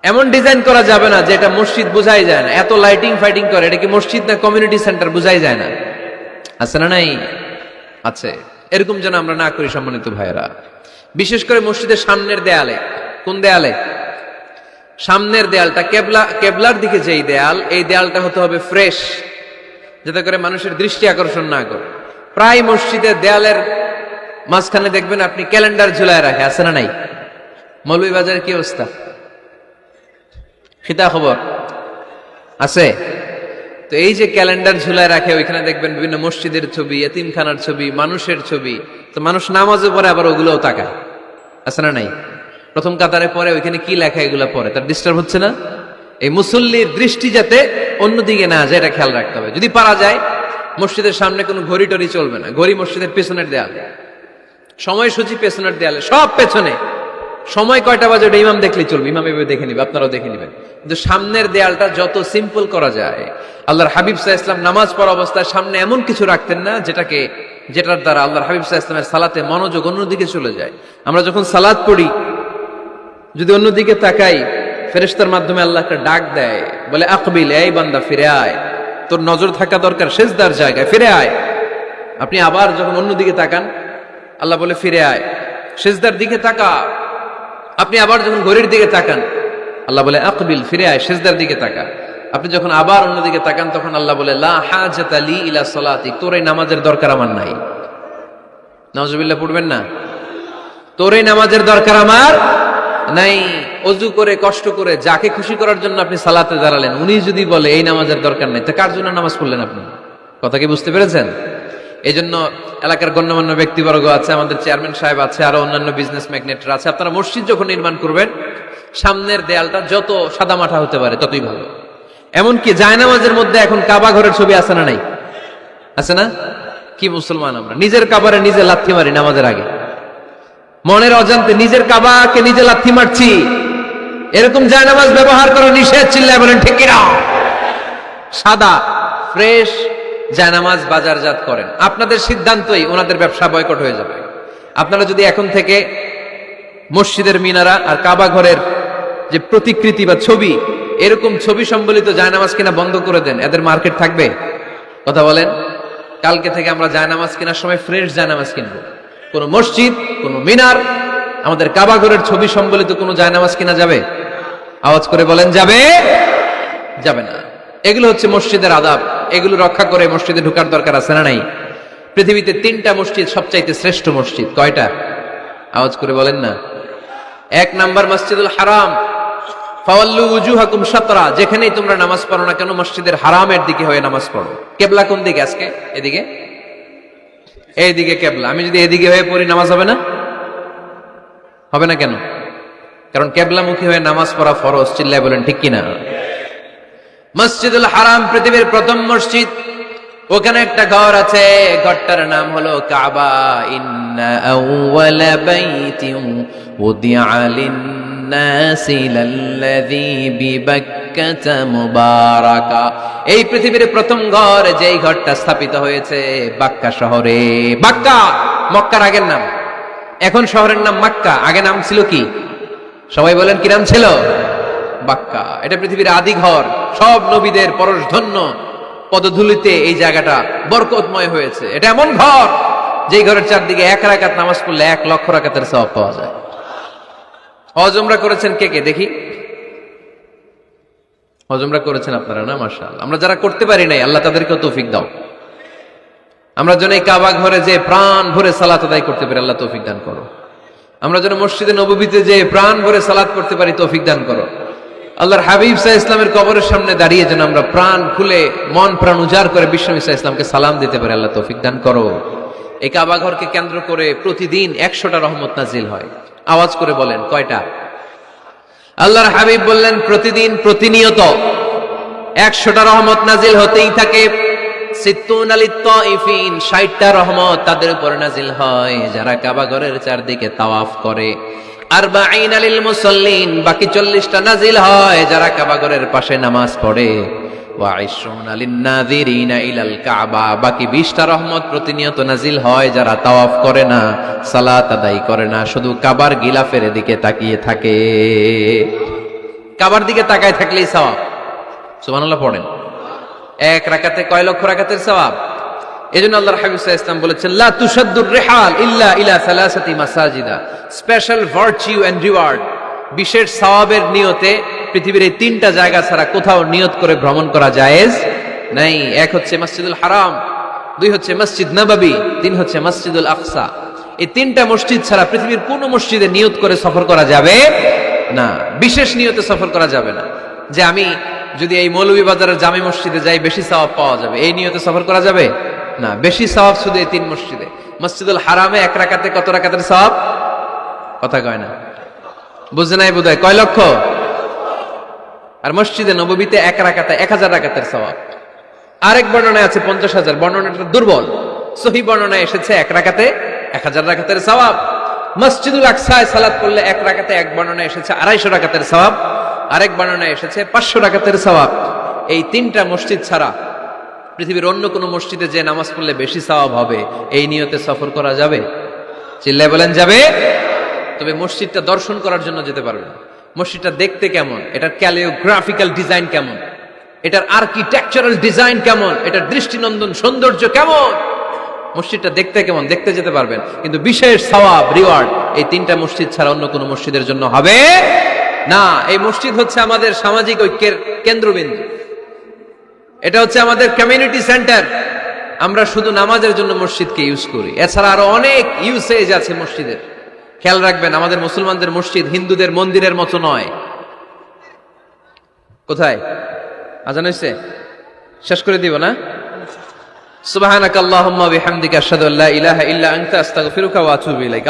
এমন ডিজাইন করা যাবে না যে এটা মসজিদ বোঝাই যায় না। এত লাইটিং ফাইটিং করে, এটা কি মসজিদ না কমিউনিটি সেন্টার বোঝাই যায় না। আছে না নাই? আছে। এরকম যেন আমরা না করি সম্মানিত ভাইয়েরা। বিশেষ করে মসজিদের সামনের দেয়ালে। কোন দেয়ালে? সামনের দেয়ালটা, কেবলার দিকে যেই দেয়াল, এই দেয়ালটা হতে হবে ফ্রেশ, যাতে করে মানুষের দৃষ্টি আকর্ষণ না করে। প্রায় মসজিদের দেয়ালের মাঝখানে দেখবেন আপনি ক্যালেন্ডার ঝুলায় রাখে, আছে না নাই? মৌলভীবাজারের কি অবস্থা? খিতা খবর আছে? তো এই যে ক্যালেন্ডার ঝুলায় রাখে, ওইখানে দেখবেন বিভিন্ন মসজিদের ছবি, এতিমখানার ছবি, মানুষের ছবি। তো মানুষ নামাজে পড়ে আবার ওগুলোও তাকায়, আছে না নাই? প্রথম কাতারে পরে ওইখানে কি লেখা, এগুলো পরে তার ডিস্টার্ব হচ্ছে না? এই মুসল্লির দৃষ্টি যাতে অন্যদিকে না যায়, এটা খেয়াল রাখতে হবে। যদি পারা যায়, মসজিদের সামনে কোনো ঘড়ি টড়ি চলবে না। ঘড়ি মসজিদের পেছনের দেয়ালে, সময়সূচি পেছনের দেয়ালে, সব পেছনে। সময় কয়টা বাজে ওটা ইমাম দেখলেই চলবে, ইমাম এভাবে দেখে নিবে, আপনারাও দেখে নিবেন। কিন্তু সামনের দেয়ালটা যত সিম্পল করা যায়। আল্লাহর হাবিব সাল্লাল্লাহু আলাইহি ওয়াসাল্লাম নামাজ পড়া অবস্থায় সামনে এমন কিছু রাখতেন না যেটার দ্বারা আল্লাহর হাবিব সাল্লাল্লাহু আলাইহি ওয়াসাল্লামের সালাতে মনোযোগ অন্যদিকে চলে যায়। আমরা যখন সালাত পড়ি, যদি অন্যদিকে তাকাই, ফেরেশতার মাধ্যমে আল্লাহ একটা ডাক দেয়, বলে আকবিল, এই বান্দা ফিরে আয়, তোর নজর থাকা দরকার সিজদার জায়গায়, ফিরে আয়। আপনি আবার যখন অন্যদিকে তাকান, আল্লাহ বলে ফিরে আয়, সিজদার দিকে তাকা। আপনি আবার যখন ঘড়ির দিকে তাকান, আল্লাহ বলে আকবিল, ফিরে আয়, সিজদার দিকে তাকা। আপনি যখন আবার অন্যদিকে তাকান, তখন আল্লাহ বলে লা হাজাতা লি ইলা সালাতি, তোর এই নামাজের দরকার আমার নাই। নাউজুবিল্লাহ পড়বেন না? তোর এই নামাজের দরকার আমার নাই। অজু করে কষ্ট করে যাকে খুশি করার জন্য আপনি সালাতে দাঁড়ালেন, উনি যদি বলে এই নামাজের দরকার নেই, তা কার জন্য নামাজ পড়লেন আপনি? কথা কি বুঝতে পেরেছেন? এই জন্য এলাকার গণ্যমান্য ব্যক্তিবর্গ আছে, আমাদের চেয়ারম্যান সাহেব আছে, আরো অন্যান্য বিজনেস ম্যাগনেটরা আছে, আপনারা মসজিদ যখন নির্মাণ করবেন, সামনের দেয়ালটা যত সাদামাটা হতে পারে ততই ভালো। এমনকি জায়নামাজের মধ্যে এখন কাবা ঘরের ছবি আছে না নাই? আছে না? কি মুসলমান আমরা, নিজের কাবারে নিজে লাথি মারি নামাজের আগে, মনের অজান্তে নিজের কাবাকে নিজে লাথি মারছি। এরকম জায়নামাজ ব্যবহার করা নিষেধ, চিল্লায় বলেন ঠিক কিনা? সাদা ফ্রেশ জায়নামাজ বাজারজাত করেন, আপনাদের সিদ্ধান্তই ওনাদের ব্যবসা বয়কট হয়ে যাবে। আপনারা যদি এখন থেকে মসজিদের মিনারা আর কাবা ঘরের যে প্রতিকৃতি বা ছবি, এরকম ছবি সম্বলিত জায়নামাজ কিনা বন্ধ করে দেন, এদের মার্কেট থাকবে? কথা বলেন। কালকে থেকে আমরা জায়নামাজ কেনার সময় ফ্রেশ জায়নামাজ কিনবো। কোন মসজিদ, কোন মিনার, আমাদের কাবা ঘরের ছবি সম্বলিত কোন জায়নামাজ কিনা যাবে? আওয়াজ করে বলেন, যাবে? যাবে না। এগুলো হচ্ছে মসজিদের আদাব, এগুলো রক্ষা করে মসজিদে ঢোকার দরকার আছে না নাই? পৃথিবীতে 3টা মসজিদ সবচাইতে শ্রেষ্ঠ মসজিদ, কয়টা? আওয়াজ করে বলেন না। 1 নাম্বার মসজিদুল হারাম, ফাওয়াল্লু উজুহাকুম শাতরা, যেখানেই তোমরা নামাজ পড়ো না কেন মসজিদের হারামের দিকে হয়ে নামাজ পড়ো। কেবলা কোন দিকে আজকে? এদিকে, এইদিকে কেবলা। আমি যদি এদিকে হয়ে পড়ি নামাজ হবে না? হবে না কেন? কারণ কেবলামুখী হয়ে নামাজ পড়া ফরজ, চিল্লায় বলেন ঠিক কিনা? মসজিদুল হারাম পৃথিবীর প্রথম মসজিদ, ওখানে একটা ঘর আছে, ঘরটার নাম হলো কাবা। ইন্না আউওয়ালা বাইতিন উদিআ লিন-নাসি লাল্লাযী বিবাক্কাতা মুবারাকা। এই পৃথিবীর প্রথম ঘর, যেই ঘরটা স্থাপিত হয়েছে বাক্কা শহরে। বাক্কা মক্কার আগের নাম, এখন শহরের নাম মক্কা, আগে নাম ছিল কি? সবাই বলেন কি নাম ছিল? বাক্কা। এটা পৃথিবীর আদি ঘর, সব নবীদের পরশধন্য পদধূলিতে এই জায়গাটা বরকতময় হয়েছে। এটা এমন ঘর, যেই ঘরের চারদিকে 1 রাকাত নামাজ পড়লে 1 লক্ষ রাকাতের সওয়াব পাওয়া যায়। হজ উমরা করেছেন কে কে দেখি? হজ উমরা করেছেন আপনারা না? মাশাআল্লাহ। আমরা যারা করতে পারি নাই, আল্লাহ তাদেরকে তৌফিক দাও। আমরা যেন এই কাবা ঘরে যে প্রাণ ভরে সালাত আদায় করতে পারি, আল্লাহ তৌফিক দান করো। আমরা যেন মসজিদে নববীতে যে প্রাণ ভরে সালাত করতে পারি, তৌফিক দান করো। আল্লাহর হাবিব সাল্লাল্লাহু আলাইহি ইসলামের কবরের সামনে দাঁড়িয়ে যেন আমরা প্রাণ খুলে মন প্রাণ উজাড় করে বিশ্বনবী সাল্লাল্লাহু আলাইহি ইসলামকে সালাম দিতে পারি, আল্লাহ তৌফিক দান করো। এই কাবা ঘরকে কেন্দ্র করে প্রতিদিন 100টা রহমত নাজিল হয়। আওয়াজ করে বলেন কয়টা? আল্লাহর হাবিব বললেন প্রতিদিন, প্রতিনিয়ত 100টা রহমত নাজিল হতেই থাকে। 60টা রহমত তাদের উপর নাজিল হয় যারা কাবা ঘরের চারদিকে তাওয়াফ করে। 40 লিল মুসাল্লিন, বাকি 40টা নাজিল হয় যারা কাবা ঘরের পাশে নামাজ পড়ে। ওয়া 20 লিন নাযিরিনা ইলাল কাবা, বাকি 20টা রহমত প্রতিনিয়ত নাজিল হয় যারা তাওয়াফ করে না, সালাত আদায় করে না, শুধু কাবার গিলাফের দিকে তাকিয়ে থাকে। কাবার দিকে তাকায় থাকলেই সওয়াব। সুবহানাল্লাহ পড়েন। 1 রাকাতে কয় লক্ষ রাকাতের সওয়াব? এজন্য আল্লাহর হাবিব সাল্লাল্লাহু আলাইহি ওয়াসাল্লাম বলেছেন, লা তুশাদ্দুর রিহাল ইল্লা ইলা সালাসাতি মাসাজিদা। স্পেশাল ভার্চু এন্ড রিওয়ার্ড, বিশেষ সওয়াবের নিয়তে পৃথিবীর এই 3টা জায়গা ছাড়া কোথাও নিয়ত করে ভ্রমণ করা জায়েজ নাই। 1 হচ্ছে মসজিদুল হারাম, 2 হচ্ছে মসজিদ নববী, 3 হচ্ছে মসজিদুল আকসা। এই 3টা মসজিদ ছাড়া পৃথিবীর কোন মসজিদে নিয়ত করে সফর করা যাবে না, বিশেষ নিয়তে সফর করা যাবে না। যে আমি যদি এই মৌলভীবাজারের জামে মসজিদে যাই বেশি সওয়াব পাওয়া যাবে, এই নিয়তে সফর করা যাবে না। বেশি সওয়াব শুধু এই 3 মসজিদে। মসজিদুল হারামে 1 রাকাতে কত রাকাতের সওয়াব? কথা কয় না, বুঝে নাই বোধহয়। কয় লক্ষ? আর মসজিদে নববীতে 1 রাকাতে 1000 রাকাতের সওয়াব। আরেক বর্ণনায় আছে 50,000, বর্ণনাটা দুর্বল। সহিহ বর্ণনায় এসেছে 1 রাকাতে 1000 রাকাতের সওয়াব। মসজিদুল আকসায় সালাত করলে 1 রাকাতে, এক বর্ণনায় এসেছে 250 রাকাতের সওয়াব, আরেক বর্ণনায় এসেছে 500 রাকাতের সওয়াব। এই 3টা মসজিদ ছাড়া পৃথিবীর অন্য কোন মসজিদে যে নামাজ পড়লে বেশি সওয়াব হবে, এই নিয়তে সফর করা যাবে? চিল্লায় বলেন যাবে। তবে মসজিদটা দর্শন করার জন্য যেতে পারবেন। মসজিদটা দেখতে কেমন, এটার ক্যালিওগ্রাফিক্যাল ডিজাইন কেমন, এটার আর্কিটেকচারাল ডিজাইন কেমন, এটার দৃষ্টিনন্দন সৌন্দর্য কেমন, মসজিদটা দেখতে কেমন, দেখতে যেতে পারবেন, কিন্তু বিশেষ সওয়াব রিওয়ার্ড এই 3টা মসজিদ ছাড়া অন্য কোনো মসজিদের জন্য হবে না। এই মসজিদ হচ্ছে আমাদের সামাজিক ঐক্যের কেন্দ্রবিন্দু, এটা হচ্ছে আমাদের কমিউনিটি সেন্টার। আমরা শুধু নামাজের জন্য মসজিদকে ইউজ করি, এছাড়া আরো অনেক ইউসেজ আছে মসজিদের। খেয়াল রাখবেন, আমাদের মুসলমানদের মসজিদ হিন্দুদের মন্দিরের মতো নয়। কোথায় আজান হয়েছে? শেষ করে দিব না? সুবহানাকাল্লাহুম্মা বিহামদিকা আশহাদু আল্লা ইলাহা ইল্লা আনতা আস্তাগফিরুকা ওয়া আতুবু ইলাইক।